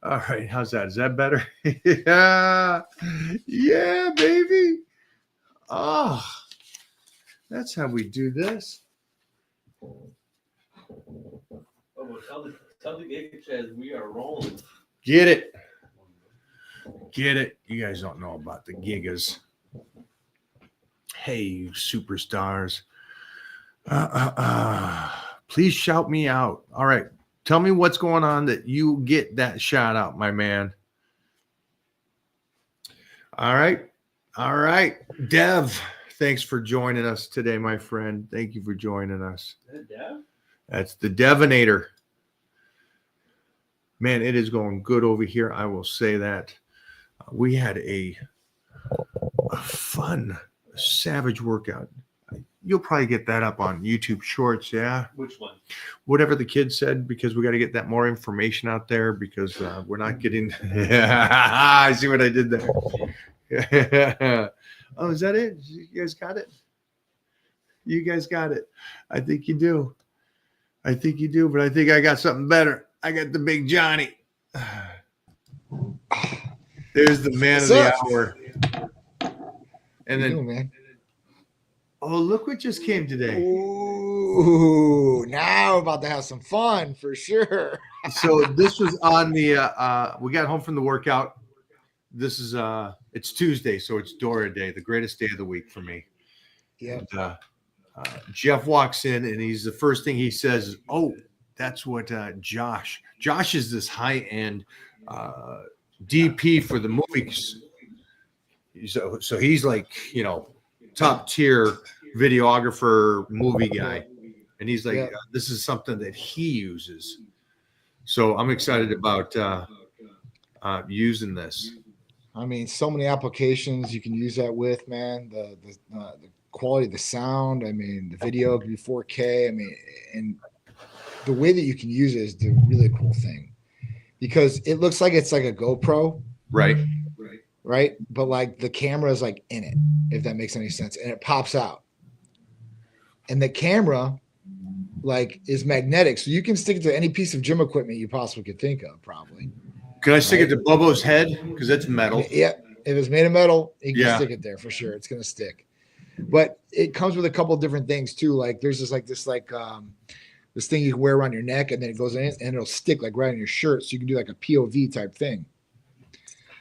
All right, how's that? Is that better? Yeah, yeah, baby. Oh, that's how we do this. Oh, tell the gig says we are rolling. Get it. Get it. You guys don't know about the gigas. Hey, you superstars. Please shout me out. All right. Tell me what's going on that you get that shout out, my man. All right. All right. Dev, thanks for joining us today, my friend. Thank you for joining us. Is that Dev? That's the Devinator. Man, it is going good over here. I will say that. We had a fun, savage workout. You'll probably get that up on YouTube Shorts, yeah? Which one? Whatever the kid said, because we got to get that more information out there because we're not getting. I see what I did there. Oh, is that it? You guys got it? You guys got it. I think you do. I think you do, but I think I got something better. I got the big Johnny. There's the man of the hour. And then, doing, man? Oh, look what just came today. Ooh, now we're about to have some fun for sure. So this was on the we got home from the workout. This is it's Tuesday, so it's Dora Day, the greatest day of the week for me. Yeah. Jeff walks in and he's the first thing he says is, "Oh, that's what Josh. Josh is this high-end DP for the movies. So he's like, top tier videographer, movie guy. And he's like, this is something that he uses. So I'm excited about using this. I mean, so many applications you can use that with, man. The quality of the sound. I mean, the video could be 4K. I mean, and the way that you can use it is the really cool thing because it looks like it's like a GoPro. Right. But like the camera is like in it, if that makes any sense. And it pops out. And the camera like is magnetic. So you can stick it to any piece of gym equipment you possibly could think of, probably. Can I stick it to Bobo's head? Because it's metal. Yeah. If it's made of metal, you can stick it there for sure. It's going to stick. But it comes with a couple of different things too. Like there's this thing you can wear around your neck and then it goes in and it'll stick like right on your shirt. So you can do like a POV type thing.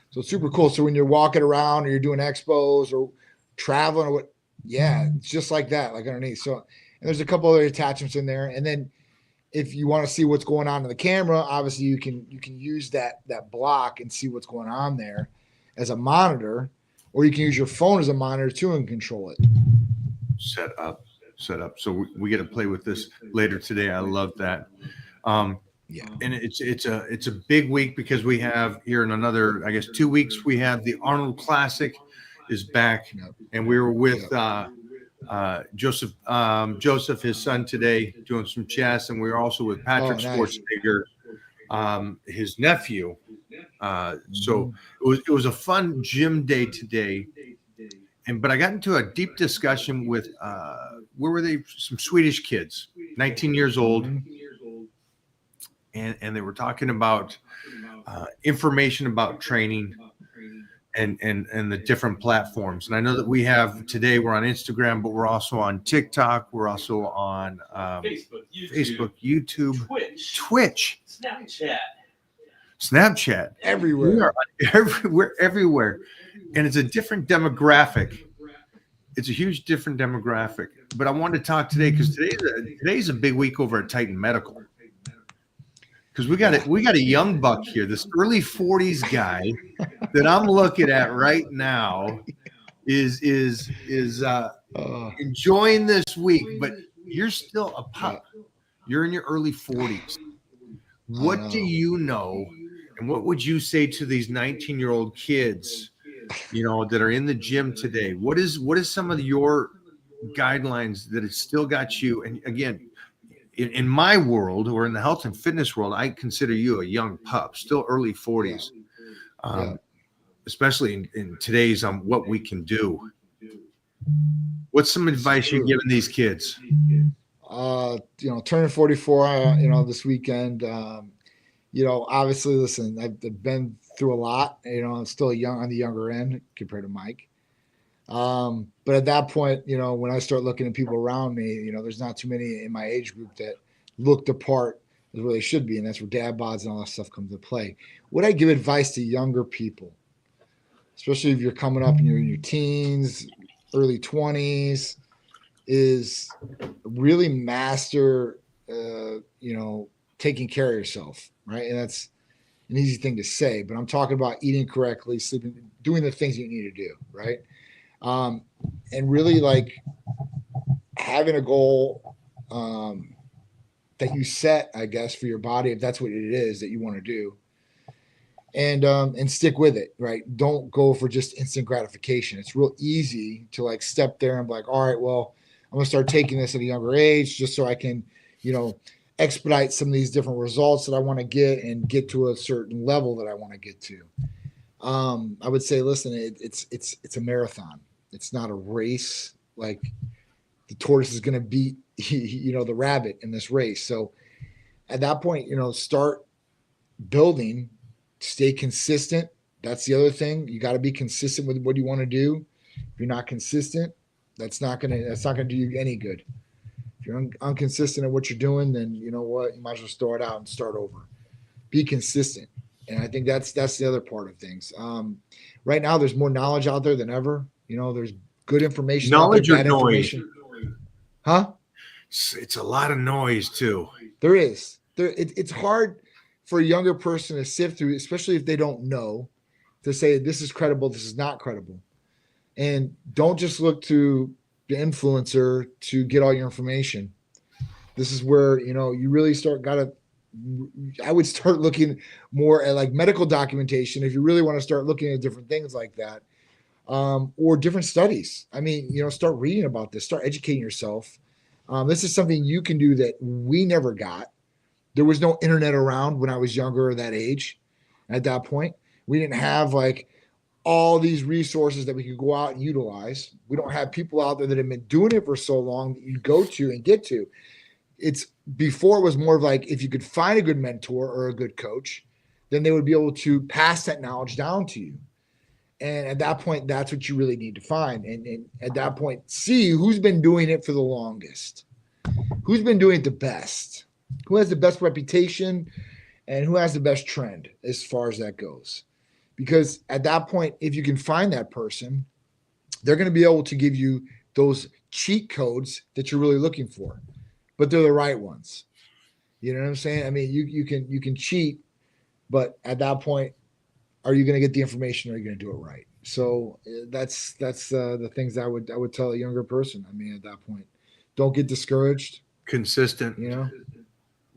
So it's super cool. So when you're walking around or you're doing expos or traveling or what, it's just like that, like underneath. So, and there's a couple other attachments in there. And then if you want to see what's going on in the camera, obviously you can use that block and see what's going on there as a monitor, or you can use your phone as a monitor too and control it. Set up. So we get to play with this later today. I love that. And it's a big week because we have here in another, I guess, 2 weeks, we have the Arnold Classic is back. And we were with Joseph, his son today, doing some chess. And we were also with Patrick Schwarzenegger, his nephew. So it was a fun gym day today. But I got into a deep discussion with, where were they? Some Swedish kids, 19 years old. And they were talking about information about training and the different platforms. And I know that we have today, we're on Instagram, but we're also on TikTok. We're also on Facebook, YouTube, Twitch, Snapchat, everywhere. We're everywhere. And it's a different demographic. It's a huge different demographic. But I wanted to talk today because today's a big week over at Titan Medical. Because we got a young buck here, this early 40s guy that I'm looking at right now is enjoying this week, but you're still a pup. You're in your early 40s. What do you know, and what would you say to these 19-year-old kids, that are in the gym today? What is some of your guidelines that it still got you? And again, in my world, or in the health and fitness world, I consider you a young pup, still early 40s, especially in today's what we can do. What's some advice you're giving these kids? Turning 44, this weekend, Obviously, listen, I've been through a lot. I'm still young on the younger end compared to Mike. But at that point, when I start looking at people around me, there's not too many in my age group that look the part as where they should be. And that's where dad bods and all that stuff comes into play. Would I give advice to younger people, especially if you're coming up and you're in your teens, early 20s, is really master, taking care of yourself, right? And that's an easy thing to say, but I'm talking about eating correctly, sleeping, doing the things you need to do, right? And really like having a goal that you set, I guess, for your body, if that's what it is that you want to do, and stick with it, right? Don't go for just instant gratification. It's real easy to like step there and be like, all right, well, I'm gonna start taking this at a younger age just so I can, expedite some of these different results that I want to get and get to a certain level that I want to get to. I would say, listen, it's a marathon. It's not a race. Like the tortoise is going to beat, the rabbit in this race. So at that point, start building, stay consistent. That's the other thing. You got to be consistent with what you want to do. If you're not consistent, that's not going to do you any good. If you're inconsistent at what you're doing, then you know what? You might as well throw it out and start over. Be consistent. And I think that's the other part of things. Right now, there's more knowledge out there than ever. There's good information. Knowledge out there, or noise? Huh? It's a lot of noise too. There is. It's hard for a younger person to sift through, especially if they don't know, to say this is credible, this is not credible. And don't just look to the influencer to get all your information. This is where, you really I would start looking more at like medical documentation if you really want to start looking at different things like that, or different studies. I mean, start reading about this, start educating yourself. This is something you can do that we never got. There was no internet around when I was younger or that age. At that point, we didn't have like all these resources that we could go out and utilize. We don't have people out there that have been doing it for so long that you go to and get to. It's before it was more of like, if you could find a good mentor or a good coach, then they would be able to pass that knowledge down to you. And at that point, that's what you really need to find. And at that point, see who's been doing it for the longest, who's been doing it the best, who has the best reputation, and who has the best trend as far as that goes. Because at that point, if you can find that person, they're going to be able to give you those cheat codes that you're really looking for, but they're the right ones. You know what I'm saying? I mean, you can cheat, but at that point, are you going to get the information? Or are you going to do it right? So that's the things I would tell a younger person. I mean, at that point, don't get discouraged. Consistent,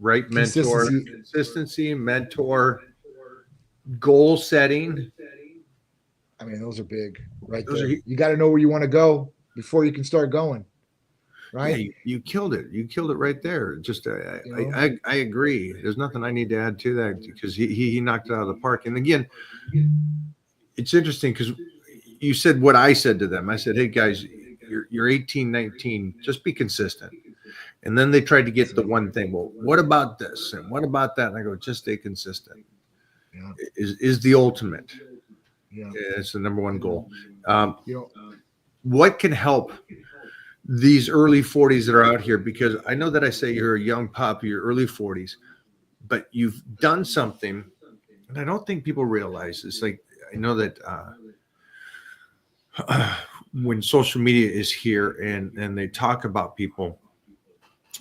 right? Consistency, mentor, goal setting. I mean, those are big, right there. You got to know where you want to go before you can start going. Right? Yeah, you killed it. You killed it right there. Just I agree. There's nothing I need to add to that because he knocked it out of the park. And again, it's interesting because you said what I said to them. I said, hey guys, you're 18, 19, just be consistent. And then they tried to get the one thing. Well, what about this? And what about that? And I go, just stay consistent. Yeah. Is the ultimate. Yeah. It's the number one goal. What can help these early 40s that are out here? Because I know that I say you're a young pup, you're early 40s, but you've done something, and I don't think people realize this. Like, I know that when social media is here and they talk about people,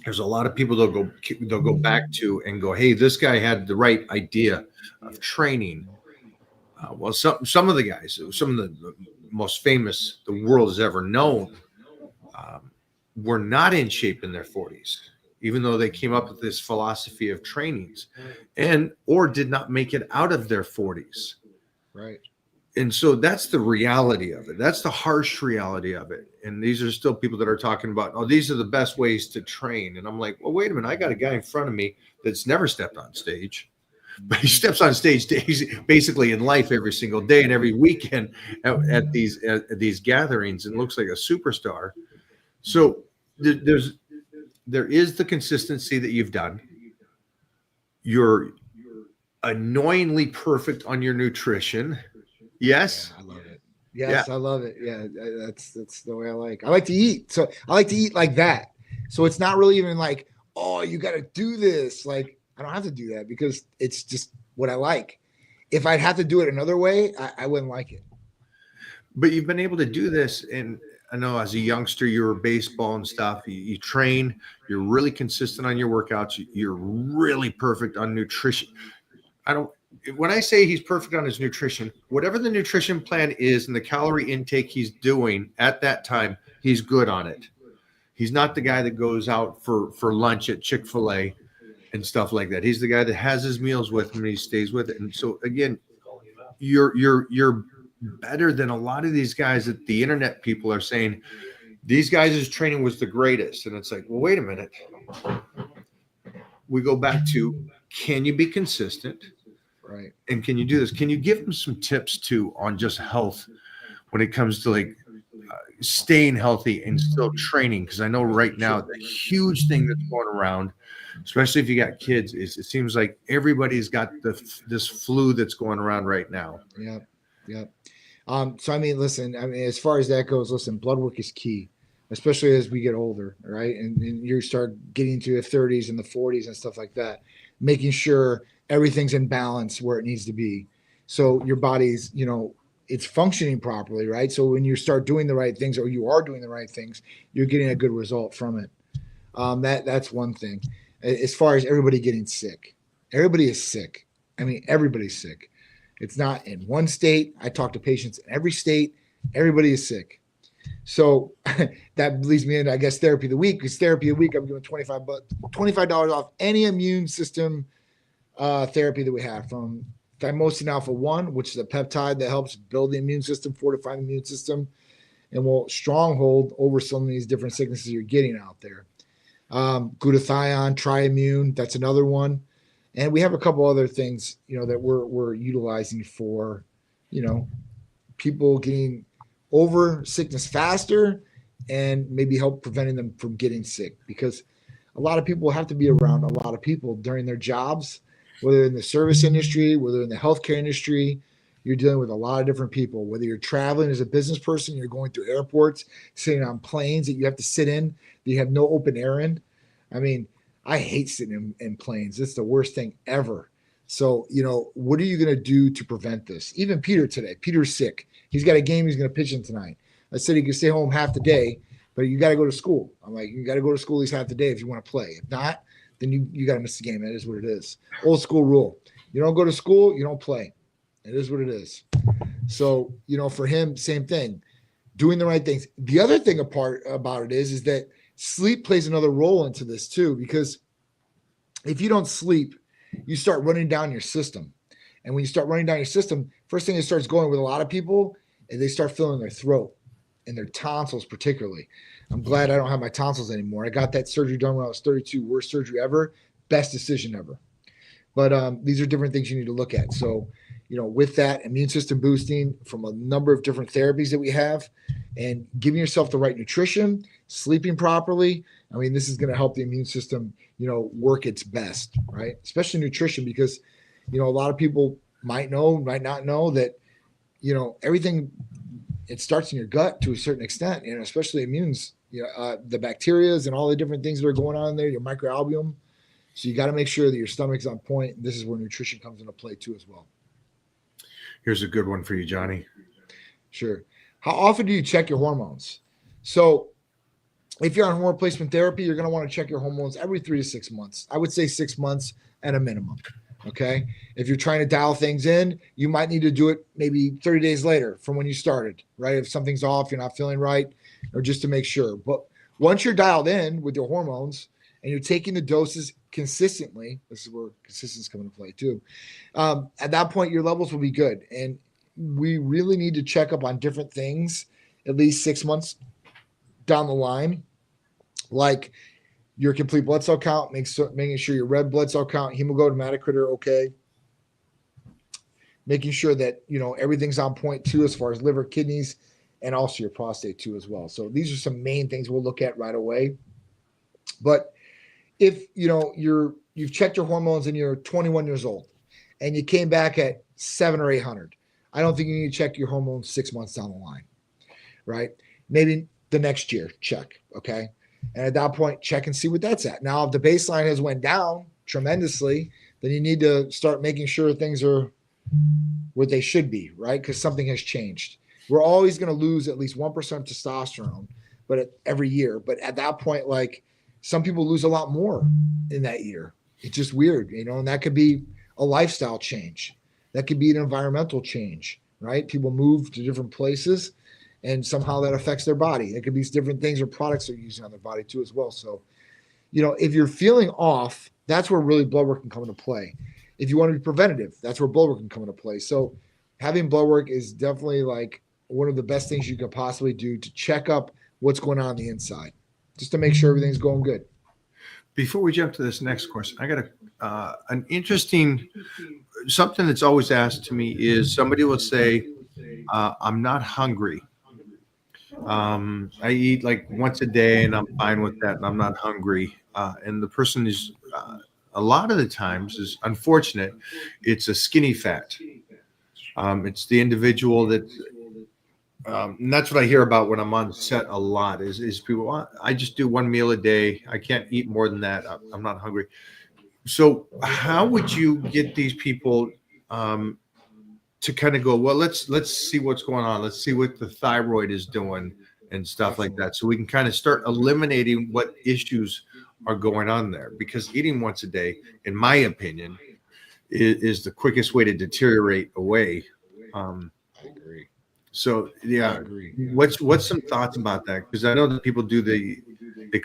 there's a lot of people they'll go back to and go, hey, this guy had the right idea of training. Well, some of the guys, some of the most famous the world has ever known, were not in shape in their 40s, even though they came up with this philosophy of trainings, or did not make it out of their 40s. Right. And so that's the reality of it. That's the harsh reality of it. And these are still people that are talking about, oh, these are the best ways to train. And I'm like, well, wait a minute. I got a guy in front of me that's never stepped on stage, but he steps on stage basically in life every single day and every weekend at these gatherings and looks like a superstar. So there is the consistency that you've done. You're annoyingly perfect on your nutrition. Yes. Yeah, I love it. Yes, I love it. Yeah, that's the way I like. I like to eat. So I like to eat like that. So it's not really even like, oh, you got to do this. Like I don't have to do that because it's just what I like. If I'd have to do it another way, I wouldn't like it. But you've been able to do this. And I know as a youngster, you were baseball and stuff. You train, you're really consistent on your workouts. You're really perfect on nutrition. When I say he's perfect on his nutrition, whatever the nutrition plan is and the calorie intake he's doing at that time, he's good on it. He's not the guy that goes out for lunch at Chick-fil-A and stuff like that. He's the guy that has his meals with him and he stays with it. And so again, you're better than a lot of these guys that the internet people are saying these guys' training was the greatest. And it's like, well, wait a minute. We go back to, can you be consistent? Right. And can you do this? Can you give them some tips too on just health when it comes to like staying healthy and still training? Because I know right now the huge thing that's going around, especially if you got kids, is it seems like everybody's got this flu that's going around right now. Yeah. Yeah. So I mean, listen, as far as that goes, listen, blood work is key, especially as we get older, right? And you start getting to the 30s and the 40s and stuff like that, making sure everything's in balance where it needs to be. So your body's, it's functioning properly, right? So when you start doing the right things or you are doing the right things, you're getting a good result from it. That's one thing. As far as everybody getting sick, everybody is sick. I mean, everybody's sick. It's not in one state. I talk to patients in every state. Everybody is sick. So that leads me into, I guess, therapy of the week. Because therapy of the week, I'm giving $25 off any immune system therapy that we have, from thymosin alpha 1, which is a peptide that helps build the immune system, fortify the immune system, and will stronghold over some of these different sicknesses you're getting out there. Glutathione, Triimmune, that's another one. And we have a couple other things, that we're utilizing for, people getting over sickness faster and maybe help preventing them from getting sick, because a lot of people have to be around a lot of people during their jobs, whether in the service industry, whether in the healthcare industry. You're dealing with a lot of different people, whether you're traveling as a business person, you're going through airports, sitting on planes that you have to sit in, that you have no open air in. I mean, I hate sitting in planes. It's the worst thing ever. So, what are you going to do to prevent this? Even Peter today, Peter's sick. He's got a game he's going to pitch in tonight. I said he could stay home half the day, but you got to go to school. I'm like, you got to go to school at least half the day if you want to play. If not, then you got to miss the game. That is what it is. Old school rule. You don't go to school, you don't play. It is what it is. So, for him, same thing. Doing the right things. The other thing about it is that sleep plays another role into this too, because if you don't sleep, you start running down your system. And when you start running down your system, first thing that starts going with a lot of people is they start feeling their throat and their tonsils particularly. I'm glad I don't have my tonsils anymore. I got that surgery done when I was 32. Worst surgery ever. Best decision ever. But these are different things you need to look at. So, with that, immune system boosting from a number of different therapies that we have, and giving yourself the right nutrition, sleeping properly. I mean, this is going to help the immune system, work its best, right? Especially nutrition, because, a lot of people might not know that, everything, it starts in your gut to a certain extent, especially immunes, the bacterias and all the different things that are going on there, your microalbumin. So you got to make sure that your stomach's on point. This is where nutrition comes into play too as well. Here's a good one for you, Johnny. Sure. How often do you check your hormones? So if you're on hormone replacement therapy, you're going to want to check your hormones every 3 to 6 months. I would say 6 months at a minimum. Okay. If you're trying to dial things in, you might need to do it maybe 30 days later from when you started, right? If something's off, you're not feeling right, or just to make sure. But once you're dialed in with your hormones and you're taking the doses consistently, this is where consistency comes into play too. At that point, your levels will be good. And we really need to check up on different things at least 6 months down the line, like your complete blood cell count, making sure your red blood cell count, hemoglobin, hematocrit are okay, making sure that everything's on point too, as far as liver, kidneys, and also your prostate too as well. So these are some main things we'll look at right away. But if you've checked your hormones and you're 21 years old and you came back at 700 or 800. I don't think you need to check your hormones 6 months down the line, right? Maybe the next year, check, okay? And at that point, check and see what that's at. Now, if the baseline has went down tremendously, then you need to start making sure things are where they should be, right? Because something has changed. We're always going to lose at least 1% testosterone, every year. But at that point, like some people lose a lot more in that year. It's just weird, and that could be a lifestyle change. That could be an environmental change, right? People move to different places and somehow that affects their body. It could be different things or products they're using on their body too as well. So, if you're feeling off, that's where really blood work can come into play. If you want to be preventative, that's where blood work can come into play. So having blood work is definitely like one of the best things you could possibly do to check up what's going on the inside, just to make sure everything's going good. Before we jump to this next question, I got an interesting something that's always asked to me is somebody will say, I'm not hungry. I eat like once a day and I'm fine with that and I'm not hungry. And the person is a lot of the times is unfortunate. It's a skinny fat. It's the individual that and that's what I hear about when I'm on set a lot is people, I just do one meal a day. I can't eat more than that. I'm not hungry. So how would you get these people to kind of go, well, let's see what's going on. Let's see what the thyroid is doing and stuff like that. So we can kind of start eliminating what issues are going on there, because eating once a day, in my opinion, is the quickest way to deteriorate away. I agree. So yeah, I agree. What's some thoughts about that? Because I know that people they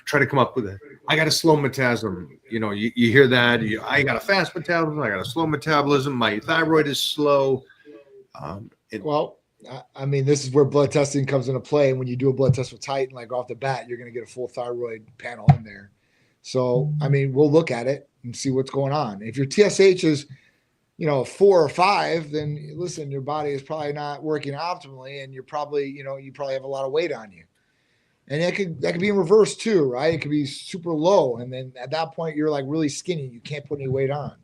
try to come up with I got a slow metabolism. You hear that. I got a fast metabolism. I got a slow metabolism. My thyroid is slow. This is where blood testing comes into play. And when you do a blood test with Titan, like off the bat, you're going to get a full thyroid panel in there. So, we'll look at it and see what's going on. If your TSH is, 4 or 5, then listen, your body is probably not working optimally, and you're probably, you probably have a lot of weight on you. And that could be in reverse too, right? It could be super low, and then at that point you're like really skinny. You can't put any weight on.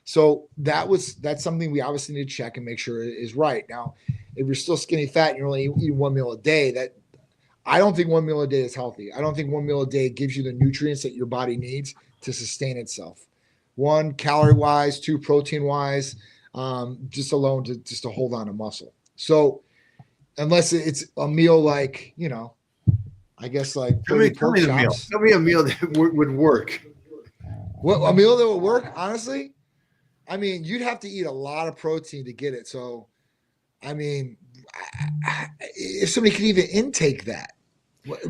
So that's something we obviously need to check and make sure it is right. Now, if you're still skinny fat and you're only eating one meal a day, I don't think one meal a day is healthy. I don't think one meal a day gives you the nutrients that your body needs to sustain itself. 1, calorie wise, 2, protein wise, just alone to hold on to muscle. So unless it's a meal like, I guess like tell me the meal. Tell me a meal that would work. What a meal that would work, honestly? You'd have to eat a lot of protein to get it. So, if somebody could even intake that,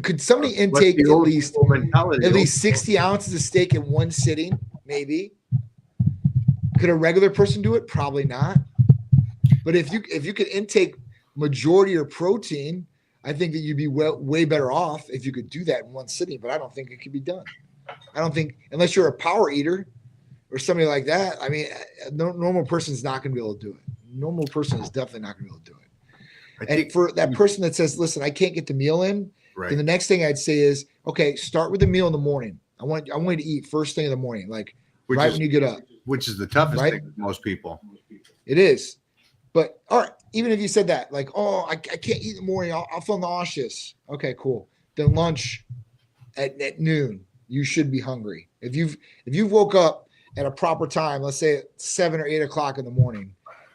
could somebody intake at least 60 ounces of steak in one sitting? Maybe. Could a regular person do it? Probably not. But if you could intake majority of protein, I think that you'd be way better off if you could do that in one sitting. But I don't think it could be done. I don't think, unless you're a power eater or somebody like that. A normal person is not going to be able to do it. Normal person is definitely not going to be able to do it. And for that person that says, listen, I can't get the meal in, right, then the next thing I'd say is, okay, start with the meal in the morning. I want you to eat first thing in the morning, like when you get up. Which is the toughest thing for most people. It is. But all right, even if you said that, like, oh, I can't eat in the morning, I'll feel nauseous. Okay, cool. Then lunch at noon, you should be hungry. If you've woke up at a proper time, let's say at 7 or 8 o'clock in the morning,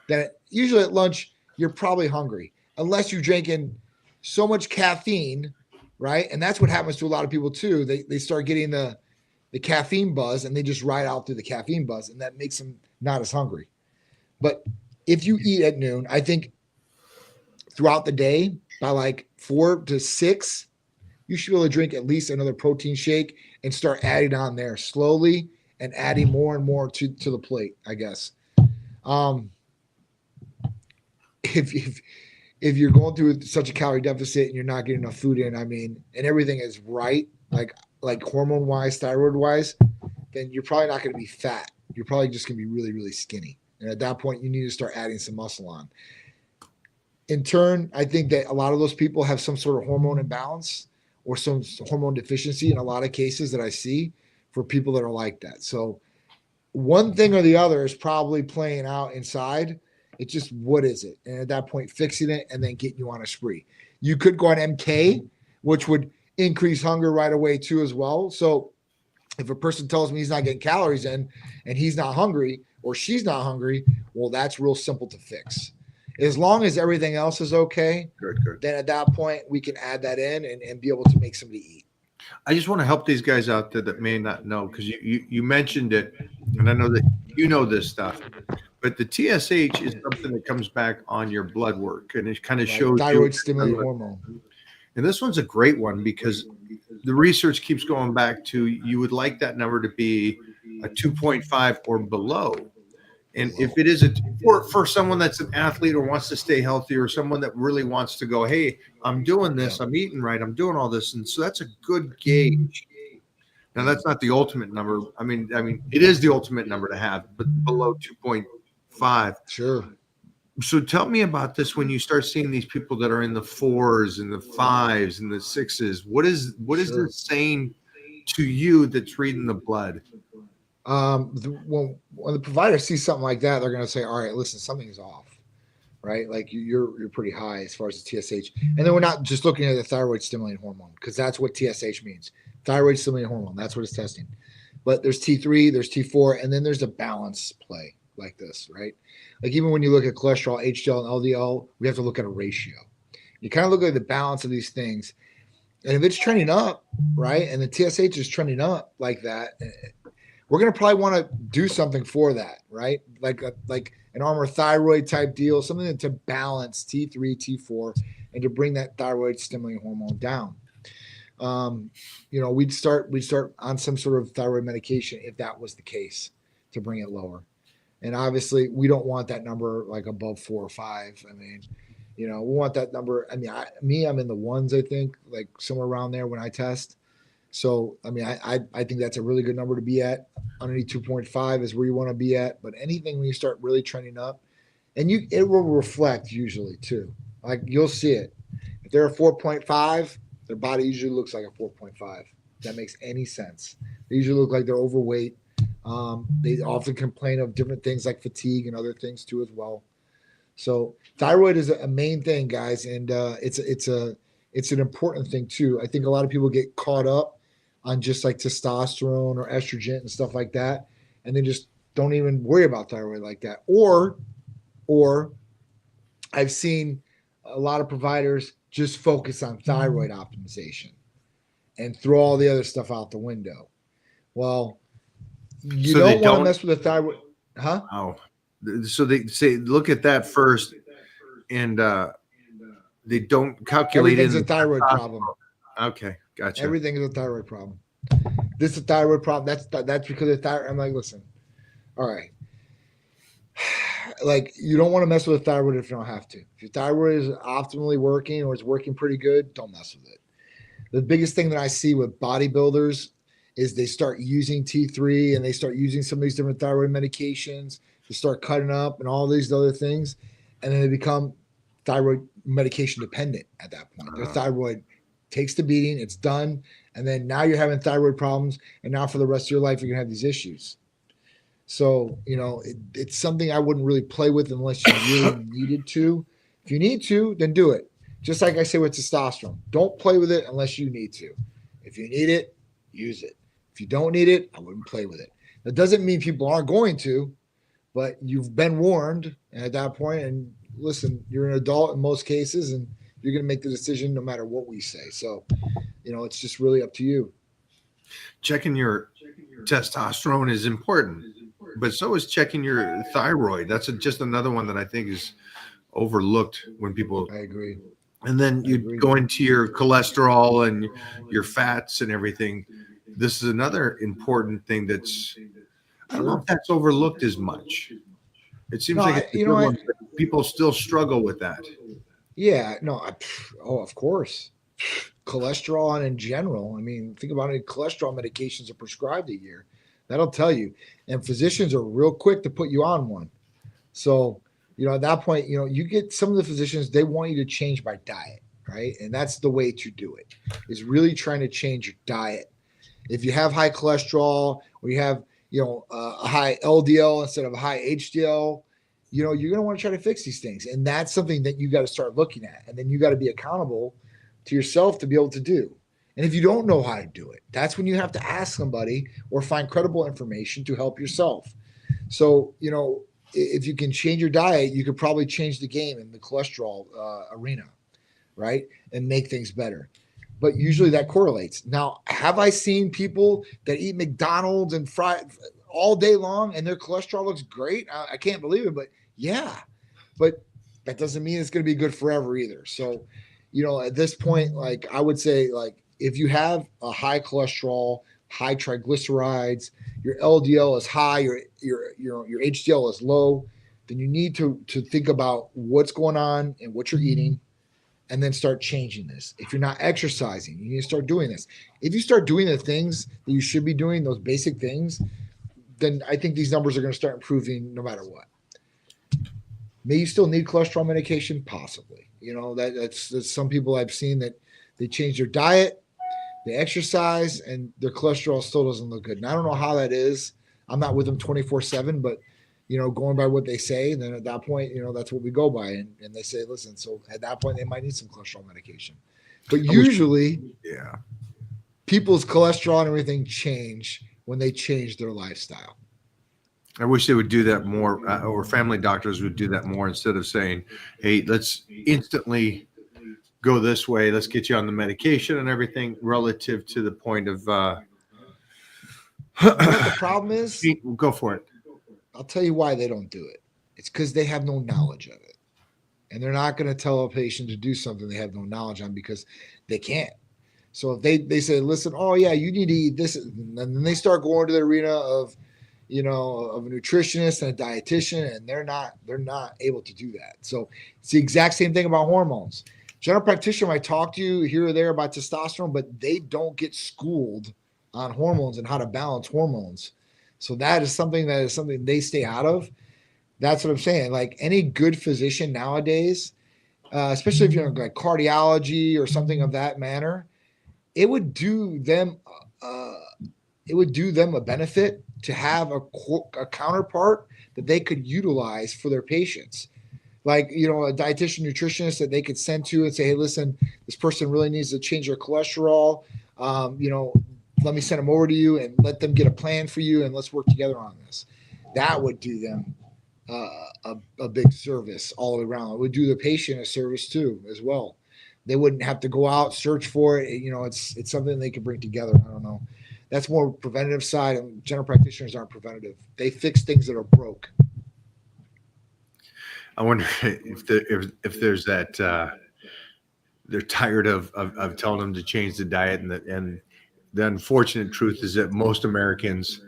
then usually at lunch, you're probably hungry. Unless you're drinking so much caffeine, right? And that's what happens to a lot of people too. They start getting the caffeine buzz and they just ride out through the caffeine buzz, and that makes them not as hungry. But if you eat at noon, I think throughout the day by like 4 to 6, you should be able to drink at least another protein shake and start adding on there slowly and adding more and more to the plate, I guess. If you're going through such a calorie deficit and you're not getting enough food in, and everything is right, like hormone wise, thyroid wise, then you're probably not going to be fat. You're probably just going to be really, really skinny. And at that point, you need to start adding some muscle on. In turn, I think that a lot of those people have some sort of hormone imbalance or some hormone deficiency in a lot of cases that I see for people that are like that. So one thing or the other is probably playing out inside. It's just, what is it? And at that point, fixing it and then getting you on a spree. You could go on MK, which would increase hunger right away too as well. So if a person tells me he's not getting calories in and he's not hungry or she's not hungry, well, that's real simple to fix. As long as everything else is okay, Good. then at that point we can add that in and be able to make somebody eat. I just want to help these guys out there that may not know, because you mentioned it, and I know that you know this stuff, but the TSH is something that comes back on your blood work, and it kind of shows thyroid you, stimulating hormone. and this one's a great one because the research keeps going back to you would like that number to be a 2.5 or below. And if it is for someone that's an athlete or wants to stay healthy, or someone that really wants to go, hey, I'm doing this, I'm eating right, I'm doing all this, and so that's a good gauge. Now that's not the ultimate number. I mean, it is the ultimate number to have, but below 2.5. Sure. So tell me about this when you start seeing these people that are in the 4s and the 5s and the 6s. What is this saying to you that's reading the blood? When the provider sees something like that, they're going to say, all right, listen, something's off, right? Like you're pretty high as far as the TSH. And then we're not just looking at the thyroid stimulating hormone, because that's what TSH means. Thyroid stimulating hormone. That's what it's testing. But there's T3, there's T4, and then there's a balance play like this, right? Like even when you look at cholesterol, HDL, and LDL, we have to look at a ratio. You kind of look at the balance of these things. And if it's trending up, right, and the TSH is trending up like that, we're going to probably want to do something for that, right? Like an Armour thyroid type deal, something to balance T3, T4, and to bring that thyroid stimulating hormone down. We'd start on some sort of thyroid medication if that was the case, to bring it lower. And obviously we don't want that number like above 4 or 5. I mean, we want that number. I mean, I'm in the 1s, I think, like somewhere around there when I test. So, I mean, I think that's a really good number to be at. Underneath 2.5 is where you want to be at. But anything when you start really trending up, and it will reflect usually too. Like you'll see it. If they're a 4.5, their body usually looks like a 4.5. If that makes any sense. They usually look like they're overweight. They often complain of different things like fatigue and other things too as well. So thyroid is a main thing, guys, and it's an important thing too. I think a lot of people get caught up on just like testosterone or estrogen and stuff like that, and they just don't even worry about thyroid like that. Or I've seen a lot of providers just focus on thyroid optimization and throw all the other stuff out the window. Well, you don't want to mess with the thyroid, huh? Oh, so they say look at that first, and they don't calculate everything's a thyroid problem. Okay, gotcha. Everything is a thyroid problem. This is a thyroid problem. That's because of thyroid. I'm like, listen, all right. Like you don't want to mess with the thyroid if you don't have to. If your thyroid is optimally working or it's working pretty good, don't mess with it. The biggest thing that I see with bodybuilders is they start using T3 and they start using some of these different thyroid medications. They start cutting up and all these other things, and then they become thyroid medication dependent at that point. Their thyroid takes the beating, it's done, and then now you're having thyroid problems, and now for the rest of your life you're gonna have these issues. So it's something I wouldn't really play with unless you really needed to. If you need to, then do it. Just like I say with testosterone, don't play with it unless you need to. If you need it, use it. If you don't need it, I wouldn't play with it. That doesn't mean people aren't going to, but you've been warned at that point. And listen, you're an adult in most cases, and you're going to make the decision no matter what we say. So, it's just really up to you. Checking your testosterone is important, but so is checking your thyroid. That's just another one that I think is overlooked when people. I agree. And then you go into your cholesterol and your fats and everything. This is another important thing that's, I don't know if that's overlooked as much. It seems like it's a good one, but people still struggle with that. Yeah, no, of course. Cholesterol and in general, I mean, think about it. Cholesterol medications are prescribed a year. That'll tell you. And physicians are real quick to put you on one. So, at that point, you get some of the physicians, they want you to change by diet, right? And that's the way to do it, is really trying to change your diet. If you have high cholesterol or you have, a high LDL instead of a high HDL. You're going to want to try to fix these things. And that's something that you got to start looking at. And then you got to be accountable to yourself to be able to do. And if you don't know how to do it, that's when you have to ask somebody or find credible information to help yourself. So, if you can change your diet, you could probably change the game in the cholesterol arena, right? And make things better. But usually that correlates. Now, have I seen people that eat McDonald's and fry all day long and their cholesterol looks great? I can't believe it, but yeah. But that doesn't mean it's going to be good forever either. So, at this point, like I would say, like if you have a high cholesterol, high triglycerides, your LDL is high, your HDL is low, then you need to think about what's going on and what you're eating, and then start changing this. If you're not exercising, you need to start doing this. If you start doing the things that you should be doing, those basic things, then I think these numbers are going to start improving no matter what. May you still need cholesterol medication? Possibly. That's some people I've seen that they change their diet, they exercise, and their cholesterol still doesn't look good. And I don't know how that is. I'm not with them 24/7, but going by what they say, then at that point, that's what we go by. And they say, listen, so at that point, they might need some cholesterol medication. But usually, people's cholesterol and everything change when they change their lifestyle. I wish they would do that more, or family doctors would do that more instead of saying, hey, let's instantly go this way. Let's get you on the medication and everything relative to the point of. What the problem is? Go for it. I'll tell you why they don't do it. It's because they have no knowledge of it. And they're not going to tell a patient to do something they have no knowledge on because they can't. So if they say, listen, oh yeah, you need to eat this, and then they start going to the arena of a nutritionist and a dietitian, and they're not able to do that. So it's the exact same thing about hormones. General practitioner might talk to you here or there about testosterone, but they don't get schooled on hormones and how to balance hormones. So that is something they stay out of. That's what I'm saying. Like any good physician nowadays, especially if you're like cardiology or something of that manner, it would do them a benefit to have a counterpart that they could utilize for their patients. Like, a dietitian, nutritionist that they could send to and say, hey, listen, this person really needs to change their cholesterol. Let me send them over to you and let them get a plan for you, and let's work together on this. That would do them a big service all the way around. It would do the patient a service too, as well. They wouldn't have to go out, search for it. It's something they can bring together. I don't know. That's more preventative side, and general practitioners aren't preventative. They fix things that are broke. I wonder if there's that they're tired of telling them to change the diet, and the unfortunate truth is that most Americans,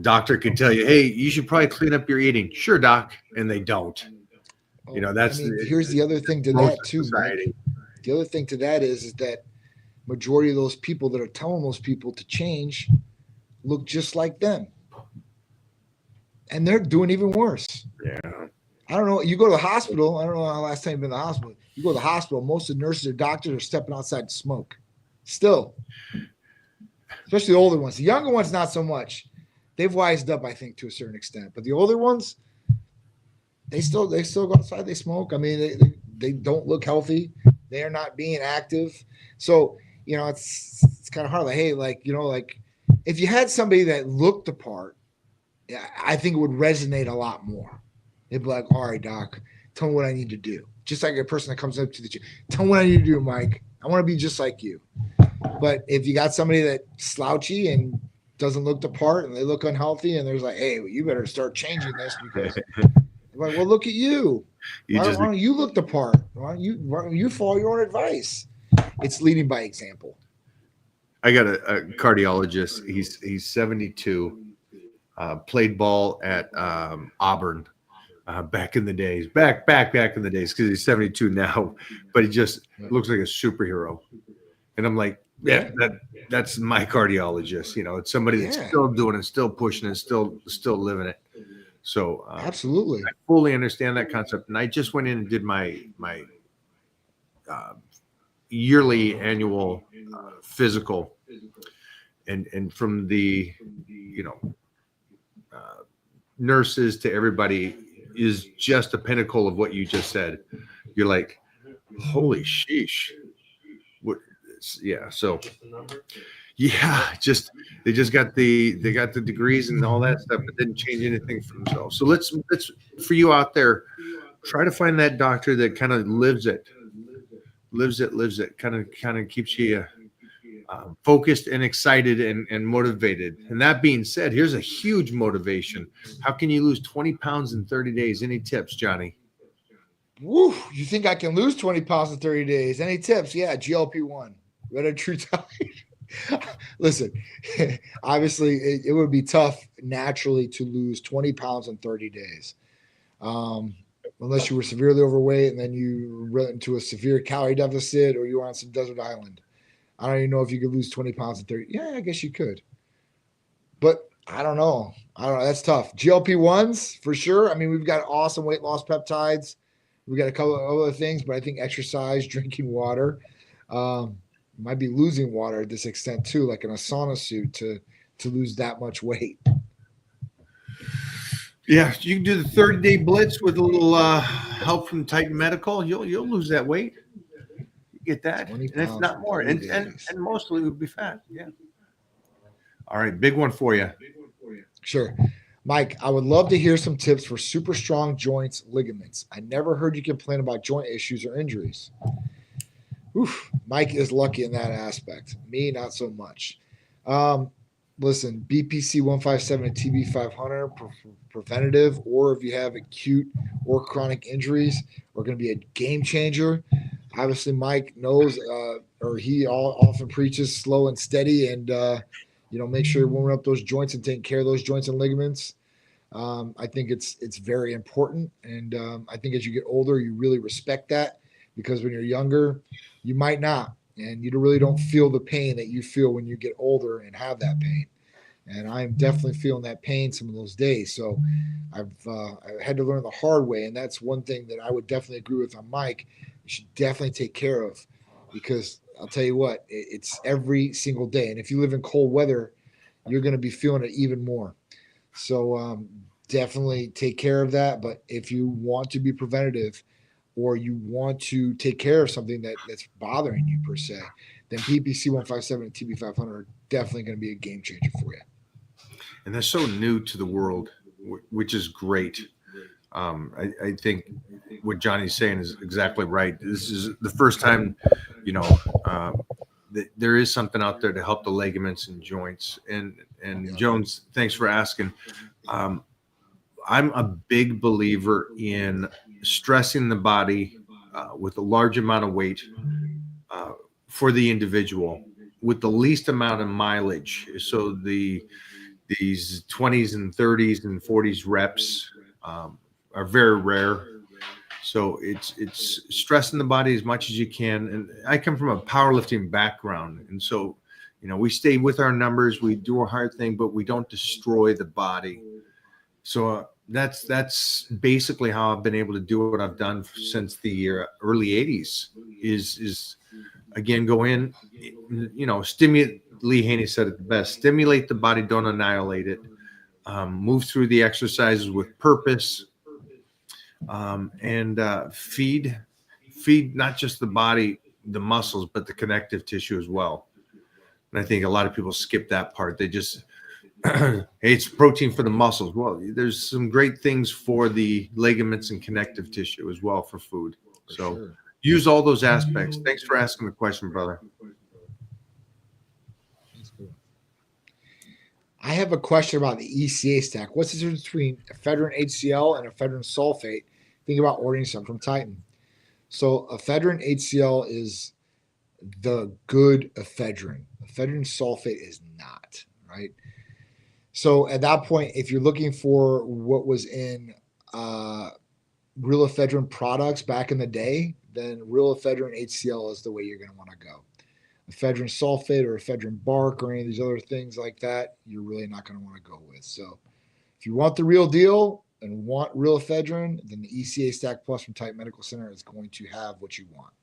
doctor can tell you, hey, you should probably clean up your eating. Sure, doc, and they don't. Here's the other thing to that too, Mike. The other thing to that is that majority of those people that are telling those people to change look just like them, and they're doing even worse. Yeah. I don't know. You go to the hospital. I don't know how last time you've been to the hospital. You go to the hospital. Most of the nurses or doctors are stepping outside to smoke. Still, especially the older ones. The younger ones, not so much. They've wised up, I think, to a certain extent. But the older ones, they still go outside. They smoke. I mean, they don't look healthy. They are not being active. So it's kind of hard. Like, hey, like if you had somebody that looked the part, I think it would resonate a lot more. They'd be like, all right, doc, tell me what I need to do. Just like a person that comes up to the gym. Tell me what I need to do, Mike. I want to be just like you. But if you got somebody that's slouchy and doesn't look the part and they look unhealthy and there's like, hey, well, you better start changing this because like, well, look at you. Why don't you look the part? Why don't you follow your own advice? It's leading by example. I got a cardiologist. He's 72, played ball at Auburn. Back in the days, back in the days, because he's 72 now, but he just looks like a superhero. And I'm like, that's my cardiologist. It's somebody that's still doing it, still pushing it, still living it. So absolutely, I fully understand that concept. And I just went in and did my yearly annual physical, and from the nurses to everybody is just a pinnacle of what you just said. You're like, holy sheesh. What? Yeah. So yeah, they just got the degrees and all that stuff, but didn't change anything for themselves. So let's for you out there, try to find that doctor that kind of lives it, kind of keeps you focused and excited and motivated. And that being said, here's a huge motivation. How can you lose 20 pounds in 30 days? Any tips, Johnny? Woo, you think I can lose 20 pounds in 30 days? Any tips? Yeah, GLP-1. Red a true tide. Listen, obviously it would be tough naturally to lose 20 pounds in 30 days. Unless you were severely overweight and then you went into a severe calorie deficit or you were on some desert island. I don't even know if you could lose 20 pounds in 30. Yeah, I guess you could. But I don't know. That's tough. GLP-1s for sure. I mean, we've got awesome weight loss peptides. We've got a couple of other things, but I think exercise, drinking water, might be losing water at this extent too, like in a sauna suit to lose that much weight. Yeah, you can do the 30-day blitz with a little help from Titan Medical. You'll lose that weight. You get that, and if not more, and mostly it would be fat. Yeah. All right, big one for you. Sure. Mike, I would love to hear some tips for super strong joints, ligaments. I never heard you complain about joint issues or injuries. Oof, Mike is lucky in that aspect. Me, not so much. Listen, BPC 157 and TB 500 preventative, or if you have acute or chronic injuries, are going to be a game changer. Obviously, Mike knows, or he often preaches slow and steady, and make sure you're warming up those joints and taking care of those joints and ligaments. I think it's very important, and I think as you get older, you really respect that, because when you're younger, you might not, and you really don't feel the pain that you feel when you get older and have that pain. And I'm definitely feeling that pain some of those days. So I had to learn the hard way, and that's one thing that I would definitely agree with on Mike. You should definitely take care of, because I'll tell you what, it's every single day. And if you live in cold weather, you're going to be feeling it even more. So definitely take care of that. But if you want to be preventative, or you want to take care of something that's bothering you per se, then PPC 157 and TB 500 are definitely going to be a game changer for you. And they're so new to the world, which is great. I think what Johnny's saying is exactly right. This is the first time, there is something out there to help the ligaments and joints. And Jones, thanks for asking. I'm a big believer in stressing the body with a large amount of weight for the individual with the least amount of mileage. So these 20s and 30s and 40s reps are very rare. So it's stressing the body as much as you can. And I come from a powerlifting background, and so we stay with our numbers, we do a hard thing, but we don't destroy the body. So that's basically how I've been able to do what I've done since the early 80s. Is again, go in, stimulate. Lee Haney said it the best: stimulate the body, don't annihilate it. Move through the exercises with purpose, and feed not just the body, the muscles, but the connective tissue as well. And I think a lot of people skip that part. They just, hey, it's protein for the muscles. Well, there's some great things for the ligaments and connective tissue as well for food. So sure. Use all those aspects. Thanks for asking the question, brother. I have a question about the ECA stack. What's the difference between ephedrine HCl and ephedrine sulfate? Think about ordering some from Titan. So ephedrine HCl is the good ephedrine. Ephedrine sulfate is not, right? So at that point, if you're looking for what was in real ephedrine products back in the day, then real ephedrine HCl is the way you're going to want to go. Ephedrine sulfate or ephedrine bark or any of these other things like that, you're really not going to want to go with. So if you want the real deal and want real ephedrine, then the ECA Stack Plus from Titan Medical Center is going to have what you want.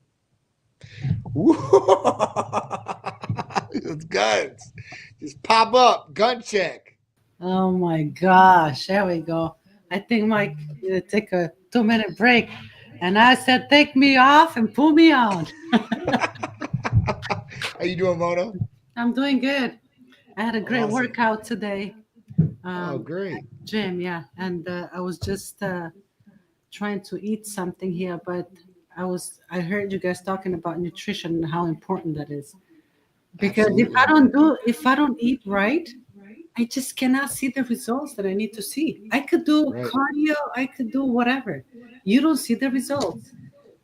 It's guns. Just pop up. Gun check. Oh my gosh. There we go. I think Mike take a 2-minute break. And I said, take me off and pull me on. How you doing, Mona? I'm doing good. I had a great Awesome. workout today. Oh, great. Gym, yeah. And I was just trying to eat something here, but I heard you guys talking about nutrition and how important that is. Because Absolutely. if I don't eat right, I just cannot see the results that I need to see. I could do Right. cardio, I could do whatever. You don't see the results.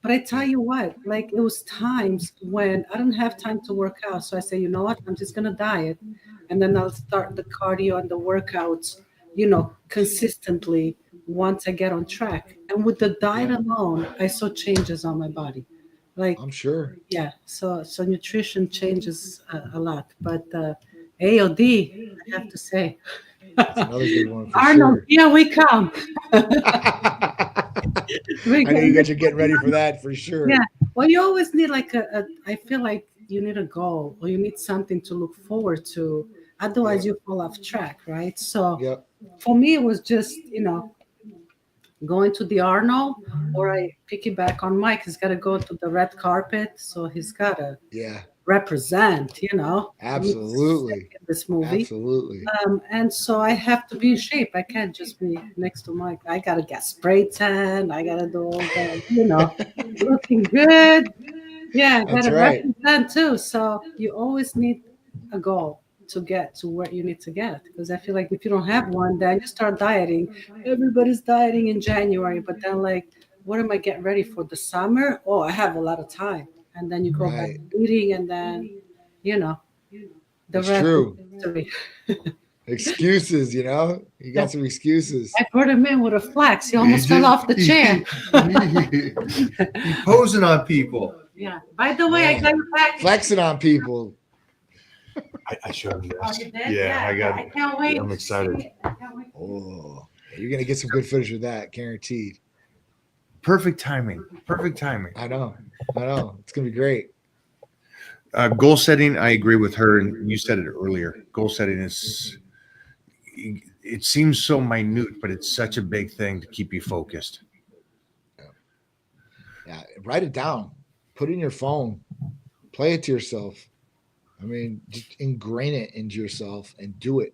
But I tell you what, like it was times when I don't have time to work out. So I say, you know what, I'm just gonna diet. And then I'll start the cardio and the workouts, consistently once I get on track. And with the diet Yeah. alone, I saw changes on my body. Like I'm sure. yeah, so nutrition changes a lot, but AOD, I have to say, That's another good one for Arnold, sure. here we come. I know you guys are getting ready for that for sure. Yeah, well, you always need like I feel like you need a goal or you need something to look forward to. Otherwise, you fall off track, right? So Yep. for me, it was just going to the Arnold, or I piggyback on Mike. He's got to go to the red carpet, so he's got to Yeah. represent, Absolutely. in this movie. Absolutely. And so I have to be in shape. I can't just be next to Mike. I gotta get spray tan. I gotta do all that, looking good. Yeah, I That's gotta right. represent too. So you always need a goal to get to where you need to get. Because I feel like if you don't have one, then you start dieting. Everybody's dieting in January, but then like, what am I getting ready for the summer? Oh, I have a lot of time. And then you go back Right. to eating, and then the That's rest true. is history. Excuses, you got some excuses. I brought him in with a flex. He almost fell off the chair. He posing on people. Yeah. By the way, I got your package. Flexing on people. I showed him Oh, this. you did? Yeah, I got I it. can't wait. I'm to excited. see it. I can't wait. Oh, you're gonna get some good footage with that, guaranteed. Perfect timing. Perfect timing. I know. It's gonna be great. Goal setting, I agree with her, and you said it earlier. Goal setting it seems so minute, but it's such a big thing to keep you focused. Yeah, write it down. Put it in your phone. Play it to yourself. I mean, just ingrain it into yourself and do it.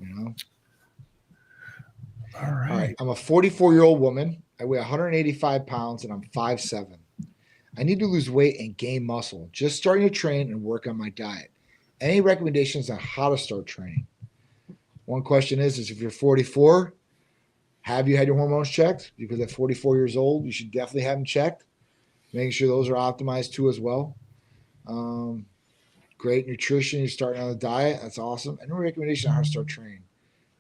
All right. All right. I'm a 44-year-old woman. I weigh 185 pounds and I'm 5'7". I need to lose weight and gain muscle. Just starting to train and work on my diet. Any recommendations on how to start training? One question is if you're 44, have you had your hormones checked? Because at 44 years old, you should definitely have them checked. Making sure those are optimized too as well. Great nutrition. You're starting on a diet. That's awesome. And no recommendation on how to start training.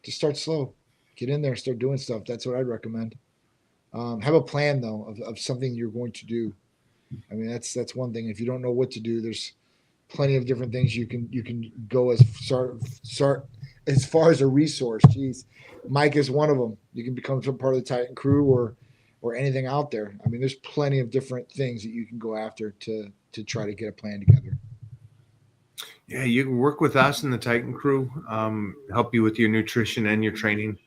Just start slow. Get in there and start doing stuff. That's what I'd recommend. Have a plan though of something you're going to do. I mean, that's one thing. If you don't know what to do, there's plenty of different things you can go as as far as a resource. Geez, Mike is one of them. You can become some part of the Titan crew or anything out there. I mean, there's plenty of different things that you can go after to try to get a plan together. Yeah, you can work with us in the Titan crew, help you with your nutrition and your training.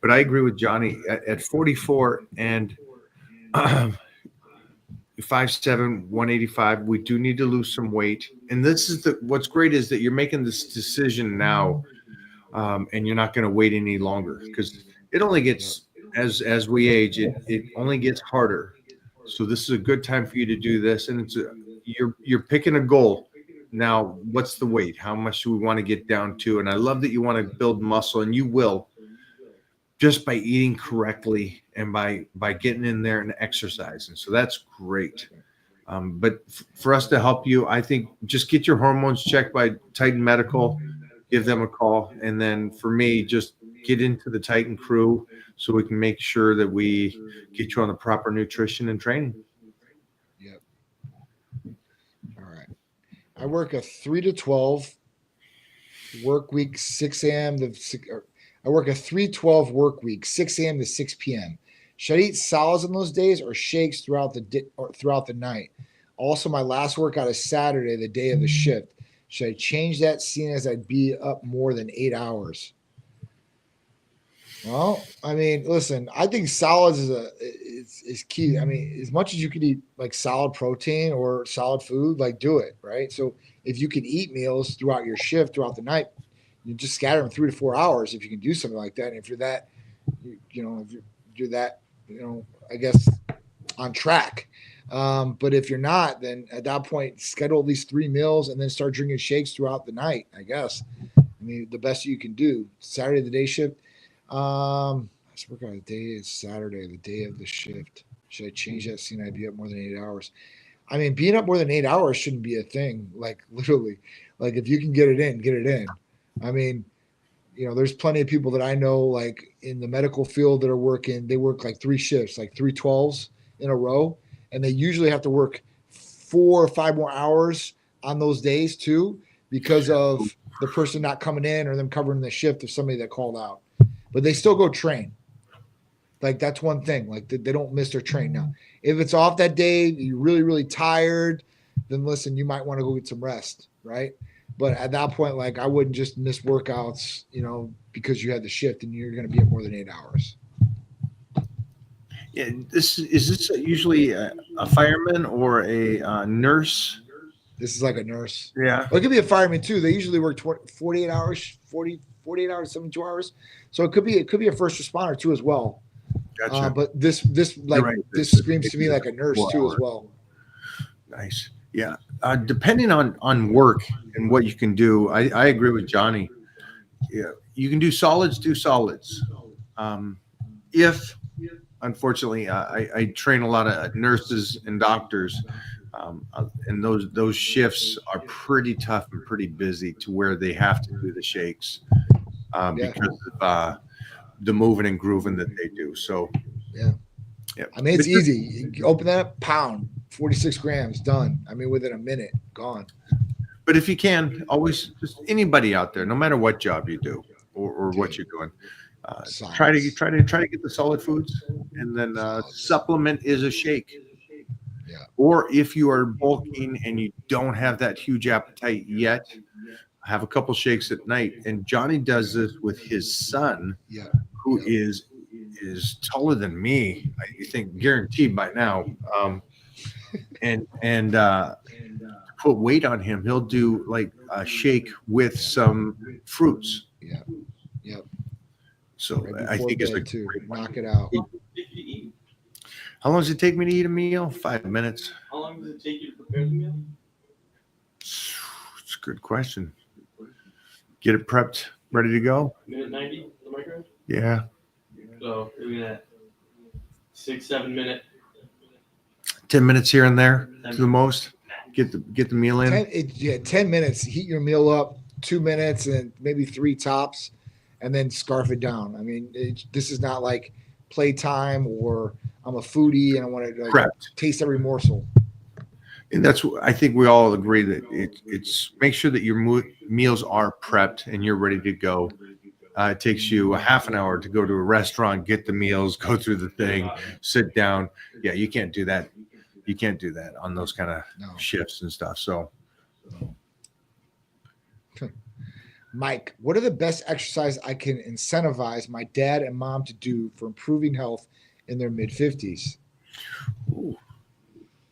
But I agree with Johnny at 44 and 5'7", 185. We do need to lose some weight. And this is what's great is that you're making this decision now, and you're not going to wait any longer because it only gets as we age, it only gets harder. So this is a good time for you to do this, and you're picking a goal. Now, what's the weight? How much do we want to get down to? And I love that you want to build muscle, and you will just by eating correctly and by getting in there and exercising. So that's great. But for us to help you, I think just get your hormones checked by Titan Medical, give them a call. And then for me, just get into the Titan crew so we can make sure that we get you on the proper nutrition and training. Yep. All right. I work a 3 to 12 work week, 6 a.m. to 6. I work a 3-12 work week, 6 a.m. to 6 p.m. Should I eat solids on those days or shakes throughout the night? Also, my last workout is Saturday, the day of the shift. Should I change that seeing as I'd be up more than 8 hours? Well, I mean, listen, I think solids is key. I mean, as much as you could eat like solid protein or solid food, like do it, right? So if you can eat meals throughout your shift throughout the night, you just scatter them 3 to 4 hours if you can do something like that. And if you're that, if you're that, I guess on track. But if you're not, then at that point, schedule at least 3 meals and then start drinking shakes throughout the night, I guess. I mean, the best you can do. Saturday, the day shift. Let's work out the day is Saturday, the day of the shift. Should I change that seeing I'd be up more than 8 hours? I mean, being up more than 8 hours shouldn't be a thing. Like literally, like if you can get it in, get it in. I mean, there's plenty of people that I know, like in the medical field that are working, they work like 3 shifts, like 3 12s in a row. And they usually have to work 4 or 5 more hours on those days too, because of the person not coming in or them covering the shift of somebody that called out. But they still go train. Like that's one thing. Like they don't miss their train. Now, if it's off that day, you're really, really tired, then listen, you might want to go get some rest, right? But at that point, like I wouldn't just miss workouts, because you had the shift and you're going to be at more than 8 hours. Yeah, is this usually a fireman or a nurse? This is like a nurse. Yeah. Well, it could be a fireman too. They usually work 48 hours, 48 hours, 72 hours. So it could be a first responder too as well. Gotcha. But this right. this screams to me like a nurse too as well. Nice. Yeah. Depending on work and what you can do, I agree with Johnny. Yeah, you can do solids. If unfortunately, I train a lot of nurses and doctors, and those shifts are pretty tough and pretty busy to where they have to do the shakes because of the moving and grooving that they do. So, yeah. I mean, it's But easy. You open that up, pound, 46 grams, done. I mean, within a minute, gone. But if you can, always just anybody out there, no matter what job you do or what you're doing. Try to get the solid foods, and then supplement is a shake. Yeah. Or if you are bulking and you don't have that huge appetite yet, have a couple shakes at night. And Johnny does this with his son, who is taller than me. I think guaranteed by now. And to put weight on him, he'll do like a shake with some fruits. Yeah. Yep. So Right I think it's like to knock it out. How long does it take me to eat a meal? 5 minutes. How long does it take you to prepare the meal? It's a good question. Get it prepped, ready to go. Minute 90, the microwave? Yeah. So you're looking at 6-7 minute. 10 minutes here and there to the most. Get the meal in. 10 minutes. Heat your meal up. 2 minutes and maybe 3 tops, and then scarf it down. I mean, this is not like playtime or I'm a foodie and I want to taste every morsel. And that's what I think we all agree that it's make sure that your meals are prepped and you're ready to go. It takes you a half an hour to go to a restaurant, get the meals, go through the thing, sit down. Yeah, you can't do that. You can't do that on those kind of shifts and stuff. So, Mike, what are the best exercises I can incentivize my dad and mom to do for improving health in their mid-50s?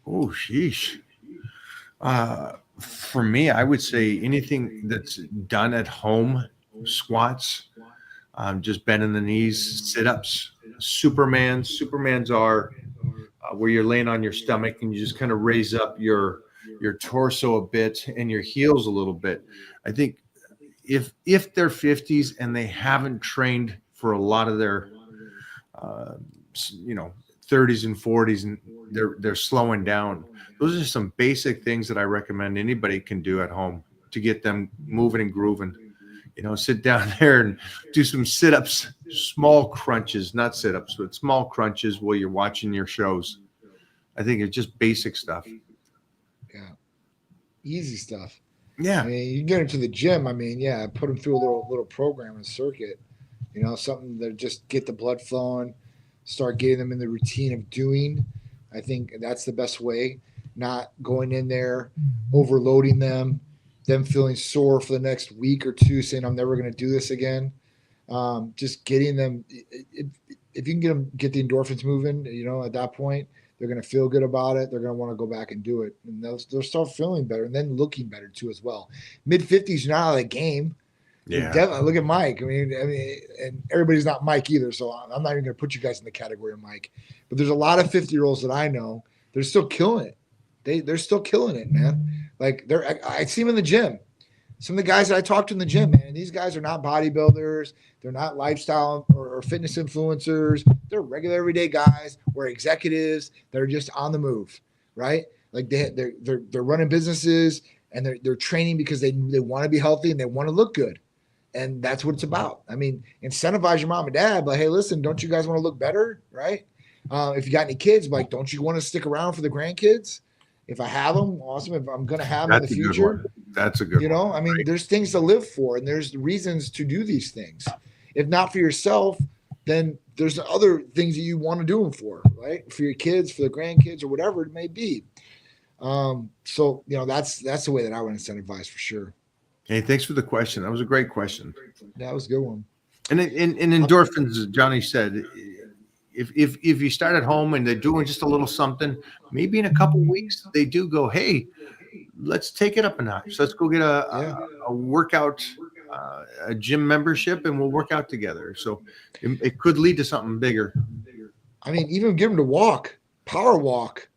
Oh, sheesh. For me, I would say anything that's done at home, squats, just bending the knees, sit-ups, Supermans are where you're laying on your stomach and you just kind of raise up your torso a bit and your heels a little bit. I think if they're 50s and they haven't trained for a lot of their 30s and 40s and they're slowing down, those are some basic things that I recommend anybody can do at home to get them moving and grooving. Sit down there and do some sit-ups, small crunches, not sit-ups, but small crunches while you're watching your shows. I think it's just basic stuff. Yeah. Easy stuff. Yeah. I mean, you can get them to the gym. I mean, put them through a little program and circuit, something that just get the blood flowing, start getting them in the routine of doing. I think that's the best way, not going in there, overloading them, them feeling sore for the next week or two, saying I'm never going to do this again. Just getting them, if you can get the endorphins moving, at that point, they're going to feel good about it. They're going to want to go back and do it, and they'll start feeling better and then looking better too as well. Mid-50s, you're not out of the game. Yeah. Look at Mike. I mean, and everybody's not Mike either, so I'm not even going to put you guys in the category of Mike. But there's a lot of 50-year-olds that I know. They're still killing it. They're still killing it, man. Like I see them in the gym. Some of the guys that I talk to in the gym, man, these guys are not bodybuilders. They're not lifestyle or fitness influencers. They're regular everyday guys or executives that are just on the move, right? Like they're running businesses and they're training because they want to be healthy and they want to look good. And that's what it's about. I mean, incentivize your mom and dad, but hey, listen, don't you guys want to look better, right? If you got any kids, like, don't you want to stick around for the grandkids? If I have them, awesome. If I'm going to have them in the future, that's a good one. I mean, there's things to live for and there's reasons to do these things. If not for yourself, then there's other things that you want to do them for, right? For your kids, for the grandkids, or whatever it may be. So that's the way that I would incentivize for sure. Hey, thanks for the question. That was a great question. That was a good one. And in endorphins, as Johnny said, if you start at home and they're doing just a little something, maybe in a couple of weeks they do go, hey, let's take it up a notch. Let's go get a workout, a gym membership, and we'll work out together. So it could lead to something bigger. I mean, even give them to walk, power walk.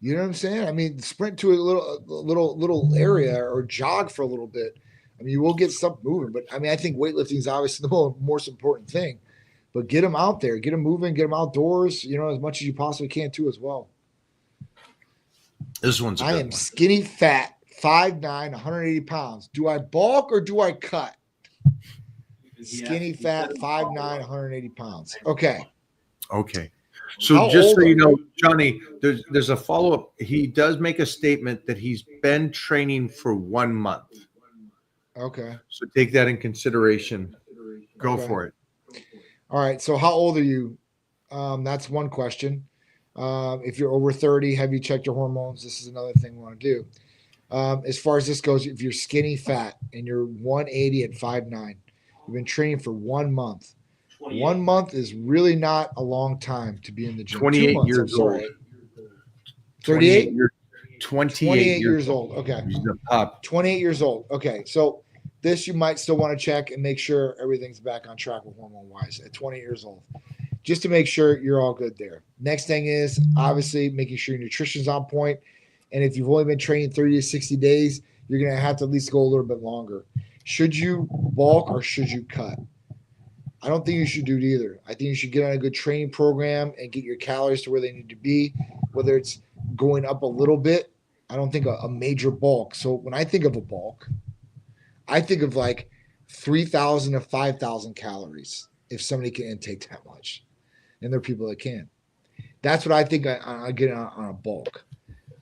You know what I'm saying? I mean, sprint to a little area or jog for a little bit. I mean, you will get stuff moving, but I mean, I think weightlifting is obviously the most important thing. But get them out there, get them moving, get them outdoors. As much as you possibly can too, as well. This one's. I am skinny, fat, 5'9", 180 pounds. Do I bulk or do I cut? Skinny, fat, 5'9", 180 pounds. Okay. So How just old so you are know, Johnny, there's a follow-up. He does make a statement that he's been training for 1 month. Okay. So take that in consideration. Go for it. All right. So how old are you? That's one question. If you're over 30, have you checked your hormones? This is another thing we want to do. As far as this goes, if you're skinny fat and you're 180 at 5'9", you've been training for 1 month. 1 month is really not a long time to be in the gym. 28 2 months, years old. 38? 28 years old. Okay. 28 years old. Okay. So this you might still want to check and make sure everything's back on track with hormone-wise at 20 years old, just to make sure you're all good there. Next thing is obviously making sure your nutrition's on point. And if you've only been training 30 to 60 days, you're going to have to at least go a little bit longer. Should you bulk or should you cut? I don't think you should do either. I think you should get on a good training program and get your calories to where they need to be, whether it's going up a little bit. I don't think a major bulk. So when I think of a bulk, I think of like 3,000 to 5,000 calories if somebody can intake that much. And there are people that can. That's what I think I get on a bulk.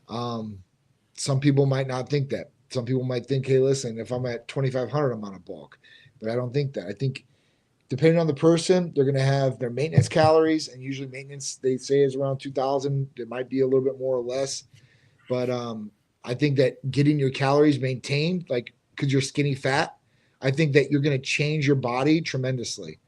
Some people might not think that. Some people might think, hey, listen, if I'm at 2,500, I'm on a bulk. But I don't think that. I think depending on the person, they're going to have their maintenance calories, and usually maintenance, they say, is around 2,000. It might be a little bit more or less. But I think that getting your calories maintained, like because you're skinny fat, I think that you're going to change your body tremendously.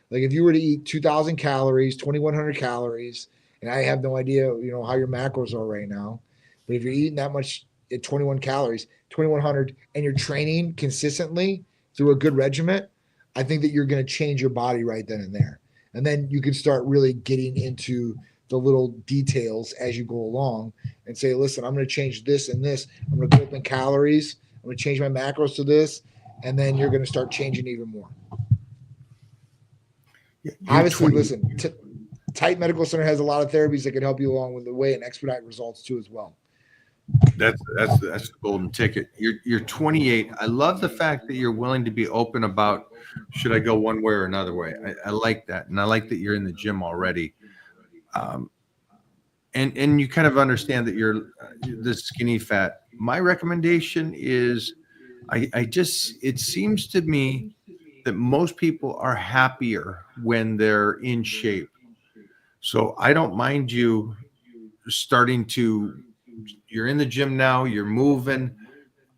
Like if you were to eat 2,000 calories, 2,100 calories, and I have no idea, how your macros are right now, but if you're eating that much at 21 calories, 2,100, and you're training consistently through a good regimen, I think that you're going to change your body right then and there. And then you can start really getting into the little details as you go along and say, listen, I'm going to change this and this. I'm going to go up in calories. I'm going to change my macros to this. And then you're going to start changing even more. Obviously, listen, Tight Medical Center has a lot of therapies that can help you along with the way and expedite results too as well. That's the golden ticket. You're 28. I love the fact that you're willing to be open about should I go one way or another way. I like that, and I like that you're in the gym already, and you kind of understand that you're the skinny fat. My recommendation is, it seems to me that most people are happier when they're in shape. So I don't mind you starting to. You're in the gym now, you're moving.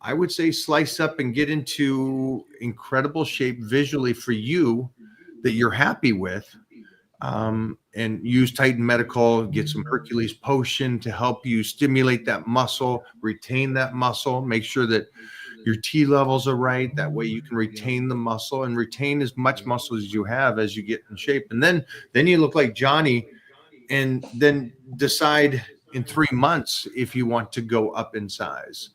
I would say slice up and get into incredible shape visually for you that you're happy with. And use Titan Medical, get some Hercules potion to help you stimulate that muscle, retain that muscle, make sure that your T levels are right. That way you can retain the muscle and retain as much muscle as you have as you get in shape. And then you look like Johnny, and then decide in 3 months if you want to go up in size.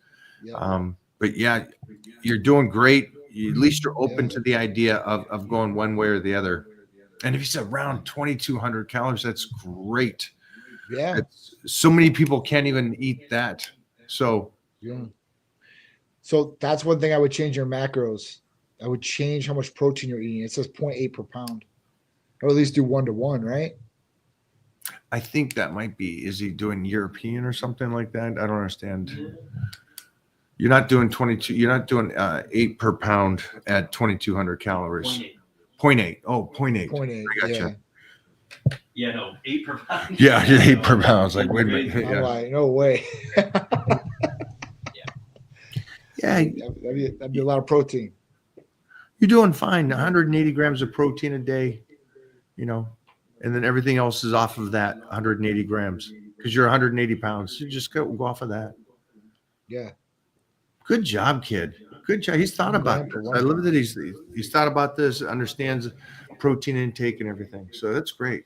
But yeah, you're doing great. At least you're open to the idea of going one way or the other. And if you said around 2,200 calories, that's great. Yeah. So many people can't even eat that. So So that's one thing I would change your macros. I would change how much protein you're eating. It says 0.8 per pound. Or at least do 1-to-1, right? I think that might be. Is he doing European or something like that? I don't understand. You're not doing 22. You're not doing 8 per pound at 2,200 calories. 0.8. Oh, 0.8. 0.8. I gotcha. Yeah, no, 8 per pound. Yeah, 8 per pound. I was like, wait a minute. I'm like, no way. Yeah, that'd be a lot of protein. You're doing fine. 180 grams of protein a day, and then everything else is off of that 180 grams because you're 180 pounds. You just go off of that. Yeah. Good job, kid. Good job. He's thought about this. I love that he's thought about this, understands protein intake and everything. So that's great.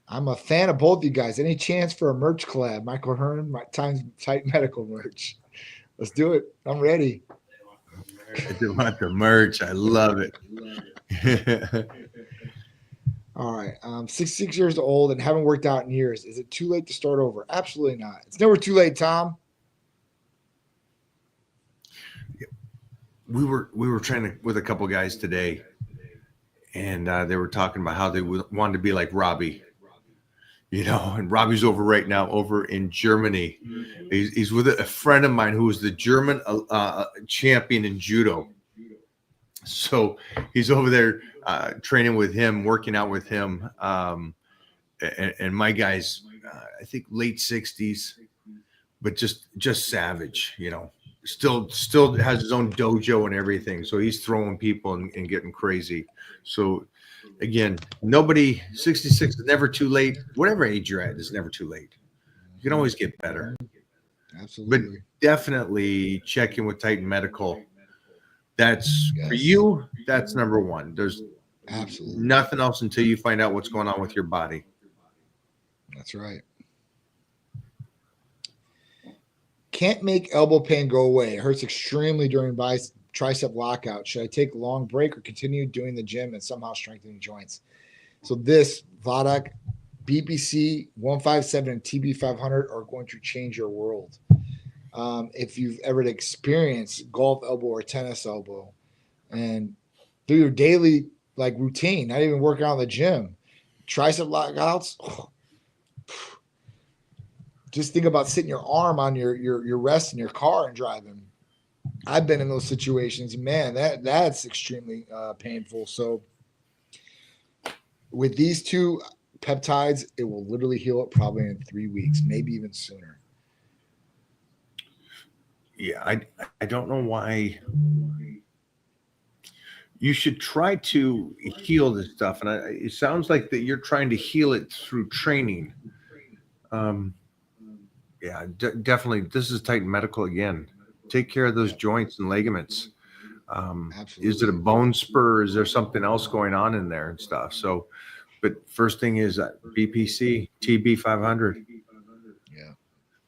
I'm a fan of both you guys. Any chance for a merch collab? Michael Hearn, my Titan Medical merch. Let's do it. I'm ready. I do want the merch. I love it. All right. 66 years old and haven't worked out in years. Is it too late to start over? Absolutely not. It's never too late, Tom. We were training with a couple guys today, and they were talking about how they wanted to be like Robbie, and Robbie's over in Germany. He's with a friend of mine who was the German champion in judo. So he's over there training with him, working out with him. And my guy's, I think late 60s, but just savage, still has his own dojo and everything. So he's throwing people and getting crazy. So again, 66 is never too late. Whatever age you're at, it's never too late. You can always get better. Absolutely. But definitely check in with Titan Medical. That's for you. That's number one. There's absolutely nothing else until you find out what's going on with your body. That's right. Can't make elbow pain go away. It hurts extremely during tricep lockout. Should I take a long break or continue doing the gym and somehow strengthening joints? So this Vadak, BPC 157 and TB 500 are going to change your world. If you've ever experienced golf elbow or tennis elbow, and through your daily routine, not even working out in the gym, tricep lockouts. Just think about sitting your arm on your rest in your car and driving. I've been in those situations, man. That's extremely painful. So with these two peptides, it will literally heal it probably in 3 weeks, maybe even sooner. Yeah, I don't know why. You should try to heal this stuff, and it sounds like that you're trying to heal it through training. Yeah, definitely. This is Titan Medical again. Take care of those joints and ligaments. Is it a bone spur? Is there something else going on in there and stuff? So, but first thing is BPC TB 500. Yeah,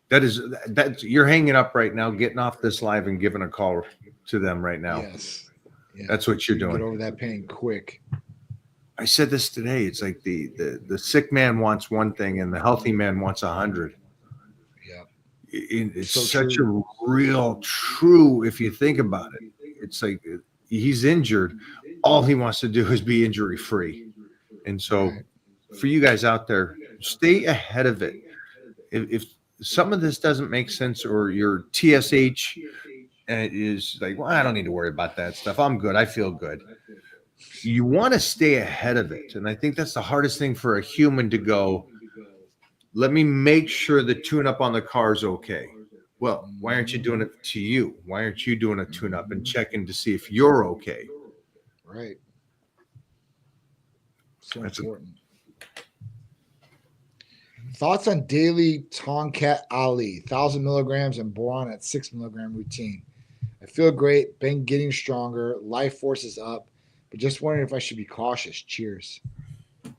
that's you're hanging up right now, getting off this live and giving a call to them right now. Yes, yeah. That's what you're doing. Get over that pain quick. I said this today. It's like the sick man wants one thing and the healthy man wants 100. It's so such true. A real true if you think about it. It's like he's injured. All he wants to do is be injury free. And so for you guys out there, stay ahead of it. If some of this doesn't make sense or your TSH is like, well, I don't need to worry about that stuff. I'm good. I feel good. You want to stay ahead of it. And I think that's the hardest thing for a human to go, let me make sure the tune-up on the car is okay. Well, why aren't you doing it to you? Why aren't you doing a tune-up and checking to see if you're okay? Right. So That's important. Thoughts on daily Tonkat Ali, 1,000 milligrams and boron at 6 milligram routine. I feel great, been getting stronger, life force is up, but just wondering if I should be cautious. Cheers. I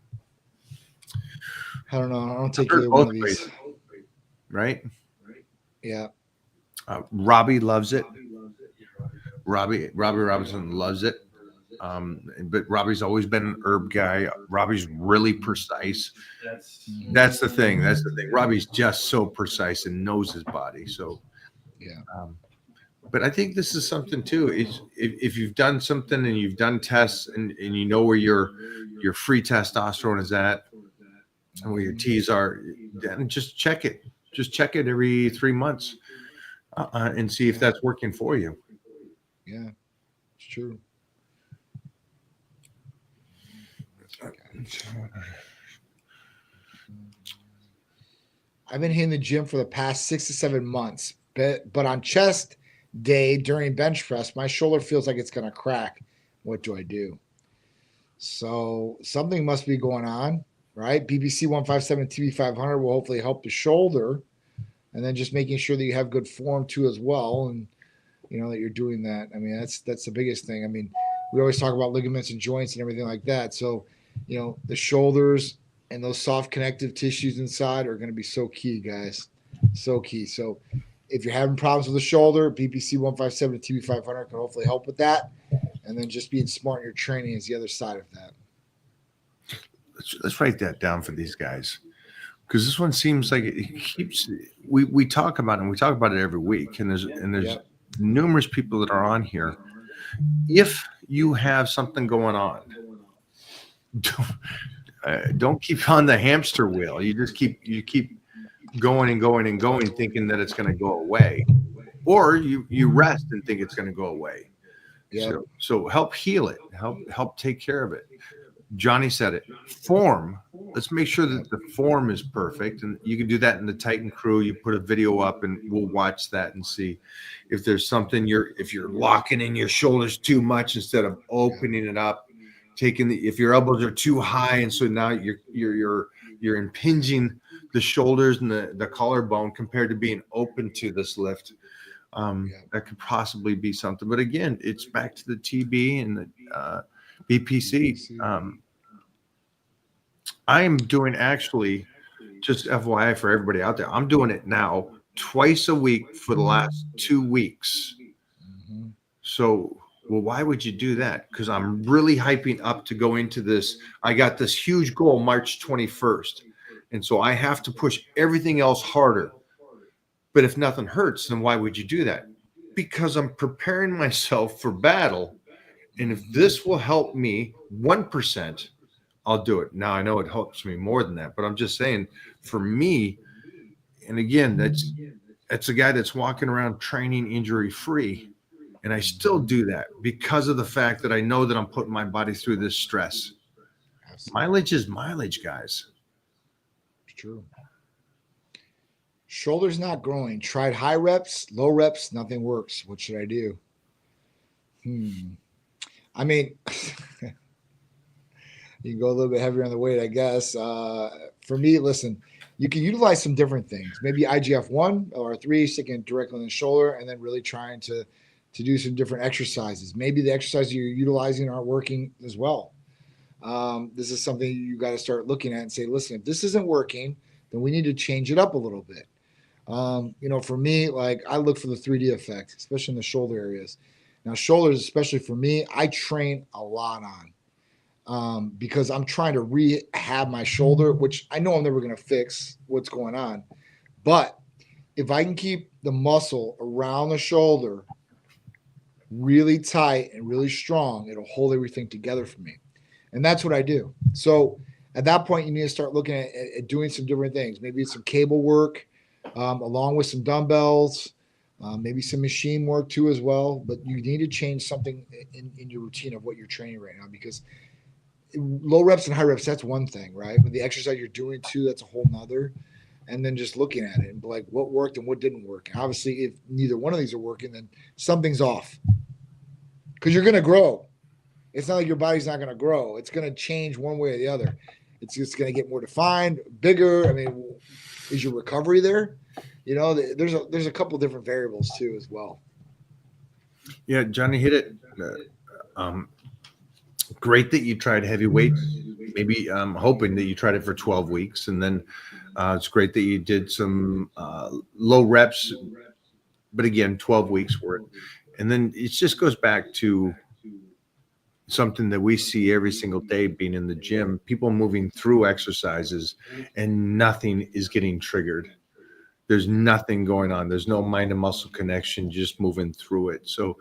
don't know. I don't take I've heard either one both of these. ways, right? Yeah. Robbie loves it. Robbie Robinson loves it. But Robbie's always been an herb guy. Robbie's really precise. That's the thing. That's the thing. Robbie's just so precise and knows his body. So, Yeah. But I think this is something too. Is if you've done something and you've done tests and you know where your free testosterone is at and where your T's are, then just check it. Just check it every 3 months and see if that's working for you. Yeah, it's true. I've been hitting the gym for the past 6 to 7 months, but on chest day during bench press, my shoulder feels like it's going to crack. What do I do? So something must be going on, right? BBC 157 TB 500 will hopefully help the shoulder, and then just making sure that you have good form too as well, and you know that you're doing that. I mean, that's the biggest thing. I mean, we always talk about ligaments and joints and everything like that. So, you know, the shoulders and those soft connective tissues inside are going to be so key, guys. So key. So if you're having problems with the shoulder, BPC 157 TB 500 can hopefully help with that. And then just being smart in your training is the other side of that. Let's write that down for these guys, because this one seems like it keeps. We talk about it, and we talk about it every week, and there's Yep. numerous people that are on here. If you have something going on, don't keep on the hamster wheel. You just keep going and going and going, thinking that it's going to go away, or you rest and think it's going to go away. Yep. So help heal it. Help take care of it. Johnny said it. Form. Let's make sure that the form is perfect, and you can do that in the Titan Crew. You put a video up, and we'll watch that and see if there's something if you're locking in your shoulders too much instead of opening it up. If your elbows are too high, and so now you're impinging the shoulders and the collarbone compared to being open to this lift. That could possibly be something. But again, it's back to the TB and the BPC. I am doing, actually, just FYI for everybody out there, I'm doing it now twice a week for the last 2 weeks. Mm-hmm. So, well, why would you do that? Because I'm really hyping up to go into this. I got this huge goal March 21st. And so I have to push everything else harder. But if nothing hurts, then why would you do that? Because I'm preparing myself for battle. And if this will help me 1%, I'll do it. Now, I know it helps me more than that, but I'm just saying, for me, and again, that's a guy that's walking around training injury free. And I still do that because of the fact that I know that I'm putting my body through this stress. Absolutely. Mileage is mileage, guys. It's true. Shoulders not growing. Tried high reps, low reps, nothing works. What should I do? I mean, you can go a little bit heavier on the weight, I guess. For me, listen, you can utilize some different things. Maybe IGF-1 or 3, sticking directly on the shoulder, and then really trying to do some different exercises. Maybe the exercises you're utilizing aren't working as well. This is something you got to start looking at and say, listen, if this isn't working, then we need to change it up a little bit. You know, for me, like, I look for the 3D effect, especially in the shoulder areas. Now, shoulders, especially for me, I train a lot on because I'm trying to rehab my shoulder, which I know I'm never going to fix what's going on. But if I can keep the muscle around the shoulder really tight and really strong, it'll hold everything together for me. And that's what I do. So at that point, you need to start looking at doing some different things. Maybe it's some cable work along with some dumbbells, maybe some machine work too as well. But you need to change something in your routine of what you're training right now, because low reps and high reps, that's one thing, right? But the exercise you're doing too, that's a whole nother. and then just looking at it and be like, what worked and what didn't work. And obviously, if neither one of these are working, then something's off. Because you're going to grow. It's not like your body's not going to grow. It's going to change one way or the other. It's just going to get more defined, bigger. I mean, is your recovery there? You know, there's a couple different variables too as well. Yeah, Johnny hit it. Great that you tried heavy weights. Maybe hoping that you tried it for 12 weeks, and then it's great that you did some low reps. But again, 12 weeks worth, and then it just goes back to something that we see every single day being in the gym, people moving through exercises and nothing is getting triggered. There's nothing going on. There's no mind and muscle connection, just moving through it. So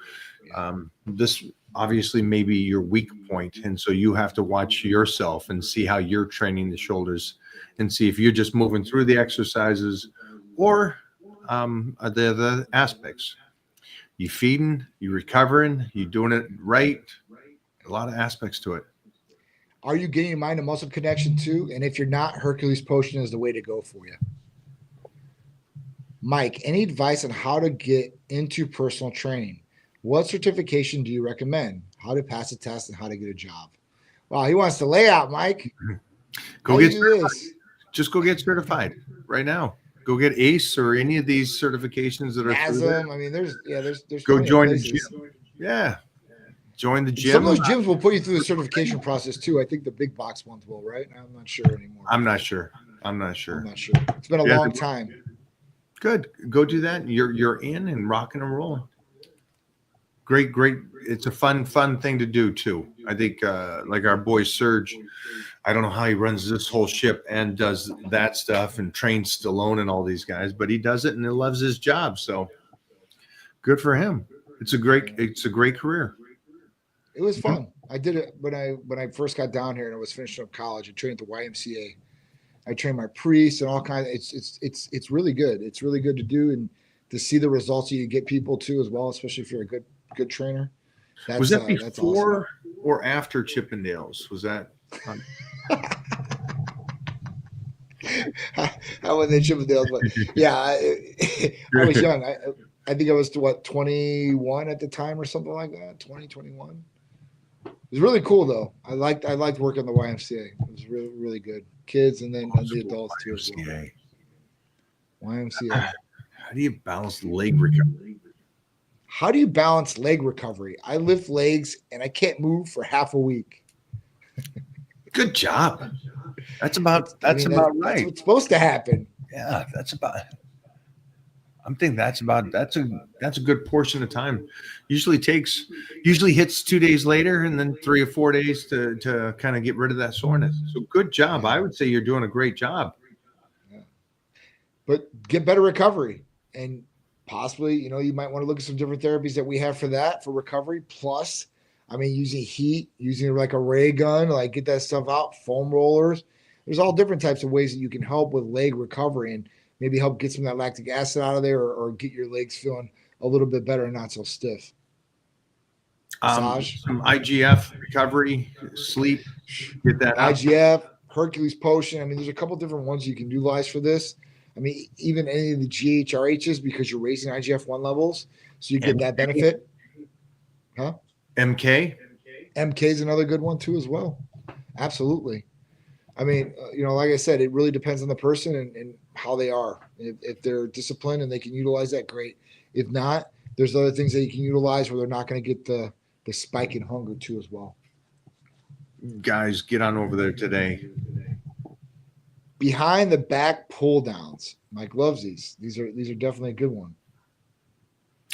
this obviously may be your weak point. And so you have to watch yourself and see how you're training the shoulders and see if you're just moving through the exercises or the other aspects. You feeding, you recovering, you doing it right. A lot of aspects to it. Are you getting mind and muscle connection too? And if you're not, Hercules Potion is the way to go for you. Mike, any advice on how to get into personal training? What certification do you recommend? How to pass a test and how to get a job? Wow, he wants to lay out, Mike. Go get certified. Just go get certified right now. Go get ACE or any of these certifications that are ASM. I mean, there's go join the gym. Yeah. Join the gym. Some of those gyms will put you through the certification process too. I think the big box ones will, right? I'm not sure anymore. I'm not sure. It's been a long time. Good. Go do that. You're in and rocking and rolling. Great. It's a fun thing to do too. I think like our boy Serge, I don't know how he runs this whole ship and does that stuff and trains Stallone and all these guys, but he does it and he loves his job. So good for him. It's a great career. It was fun. I did it when I first got down here and I was finishing up college. I trained at the YMCA. I trained my priests and all kinds. It's really good. It's really good to do and to see the results that you get people too as well, especially if you're a good trainer. Was that before awesome. Or after Chippendales? Was that? I wasn't in Chippendales, but yeah, I was young. I think I was 21 at the time or something like that. 21. It was really cool though. I liked working on the YMCA. It was really, really good. Kids and then the adults too as well. YMCA. How do you balance leg recovery? How do you balance leg recovery? I lift legs and I can't move for half a week. Good job. That's about right. That's what's supposed to happen. Yeah, I'm thinking that's a good portion of time. Usually hits 2 days later and then 3 or 4 days to kind of get rid of that soreness. So good job. I would say you're doing a great job. Yeah. But get better recovery and possibly, you might want to look at some different therapies that we have for recovery. Plus, using heat, using like a ray gun, like get that stuff out, foam rollers. There's all different types of ways that you can help with leg recovery and maybe help get some of that lactic acid out of there or get your legs feeling a little bit better and not so stiff. Massage. Some IGF recovery, sleep, get that IGF, Hercules Potion. There's a couple different ones you can utilize for this. Even any of the GHRHs because you're raising IGF-1 levels, so you get that benefit. Huh? MK is another good one too as well. Absolutely. Like I said, it really depends on the person and how they are. If they're disciplined and they can utilize that, great. If not, there's other things that you can utilize where they're not going to get the spike in hunger too as well. Guys, get on over there today. Behind the back pull downs. Mike loves these. These are definitely a good one.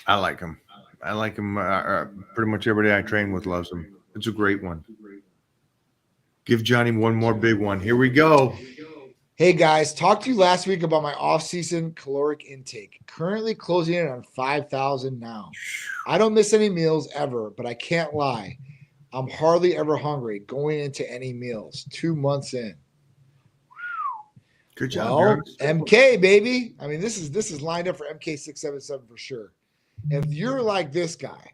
I like them. Pretty much everybody I train with loves them. It's a great one. Give Johnny one more big one. Here we go. Hey guys, talked to you last week about my off-season caloric intake. Currently closing in on 5,000 now. I don't miss any meals ever, but I can't lie. I'm hardly ever hungry going into any meals. 2 months in. Good job. Well, MK, baby. This is lined up for MK677 for sure. If you're like this guy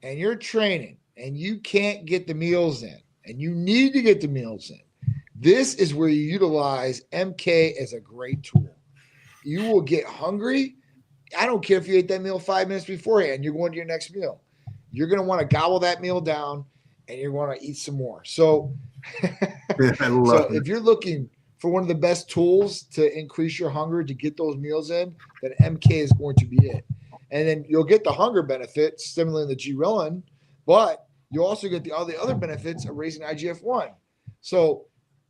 and you're training and you can't get the meals in and you need to get the meals in, This is where you utilize MK as a great tool. You will get hungry. I don't care if you ate that meal 5 minutes beforehand. You're going to your next meal. You're going to want to gobble that meal down, and you're going to eat some more. So, I love if you're looking for one of the best tools to increase your hunger to get those meals in, then MK is going to be it. And then you'll get the hunger benefit, stimulating the ghrelin, but you also get all the other benefits of raising IGF-1. So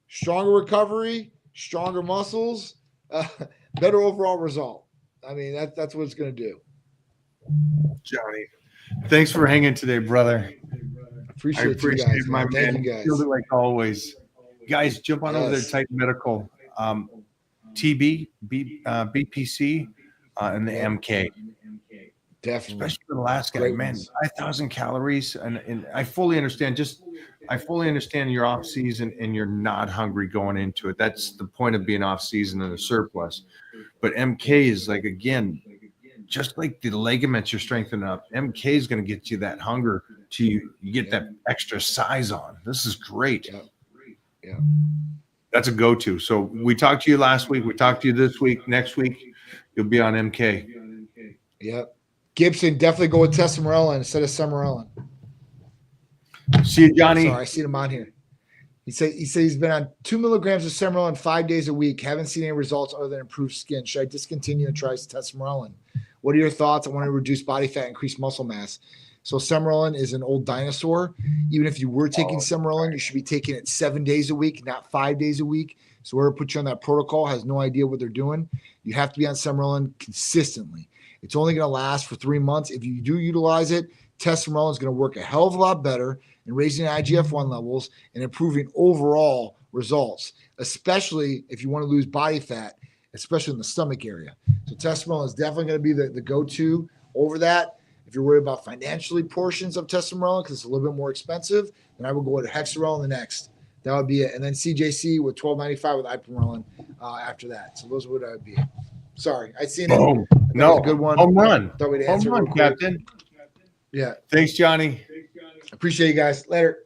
stronger recovery, stronger muscles, better overall result. I mean, that's what it's going to do. Johnny, thanks for hanging today, brother. Appreciate you guys, my man. man. Thank you guys. Feel it like always. Guys, jump on over there, Titan Medical, TB, BPC, and the MK. Definitely. Especially for the last guy, man, 5,000 calories. And I fully understand. I fully understand your off season and you're not hungry going into it. That's the point of being off season and a surplus. But MK is like, again, just like the ligaments you're strengthening up, MK is going to get you that hunger to you get that extra size on. This is great. Yeah. That's a go-to. So we talked to you last week. We talked to you this week. Next week, you'll be on MK. Yep. Gibson, definitely go with testosterone instead of Summerellin. See you, Johnny. Sorry, I see him on here. He said he's been on 2 milligrams of Summerellin 5 days a week. Haven't seen any results other than improved skin. Should I discontinue and try testosterone? What are your thoughts? I want to reduce body fat, increase muscle mass. So Summerellin is an old dinosaur. Even if you were taking Summerellin, you should be taking it 7 days a week, not 5 days a week. So whoever put you on that protocol has no idea what they're doing. You have to be on Summerellin consistently. It's only going to last for 3 months. If you do utilize it, testosterone is going to work a hell of a lot better in raising IGF-1 levels and improving overall results, especially if you want to lose body fat, especially in the stomach area. So testosterone is definitely going to be the go-to over that. If you're worried about financially portions of testosterone because it's a little bit more expensive, then I would go with Hexerol the next. That would be it. And then CJC with $12.95 with Ipamorelin after that. So those would be it. Sorry, I seen it. Boom. That No, was a good one. home run. Thought we'd Home answer run, real quick. Captain. Yeah. Thanks, Johnny. Appreciate you guys. Later.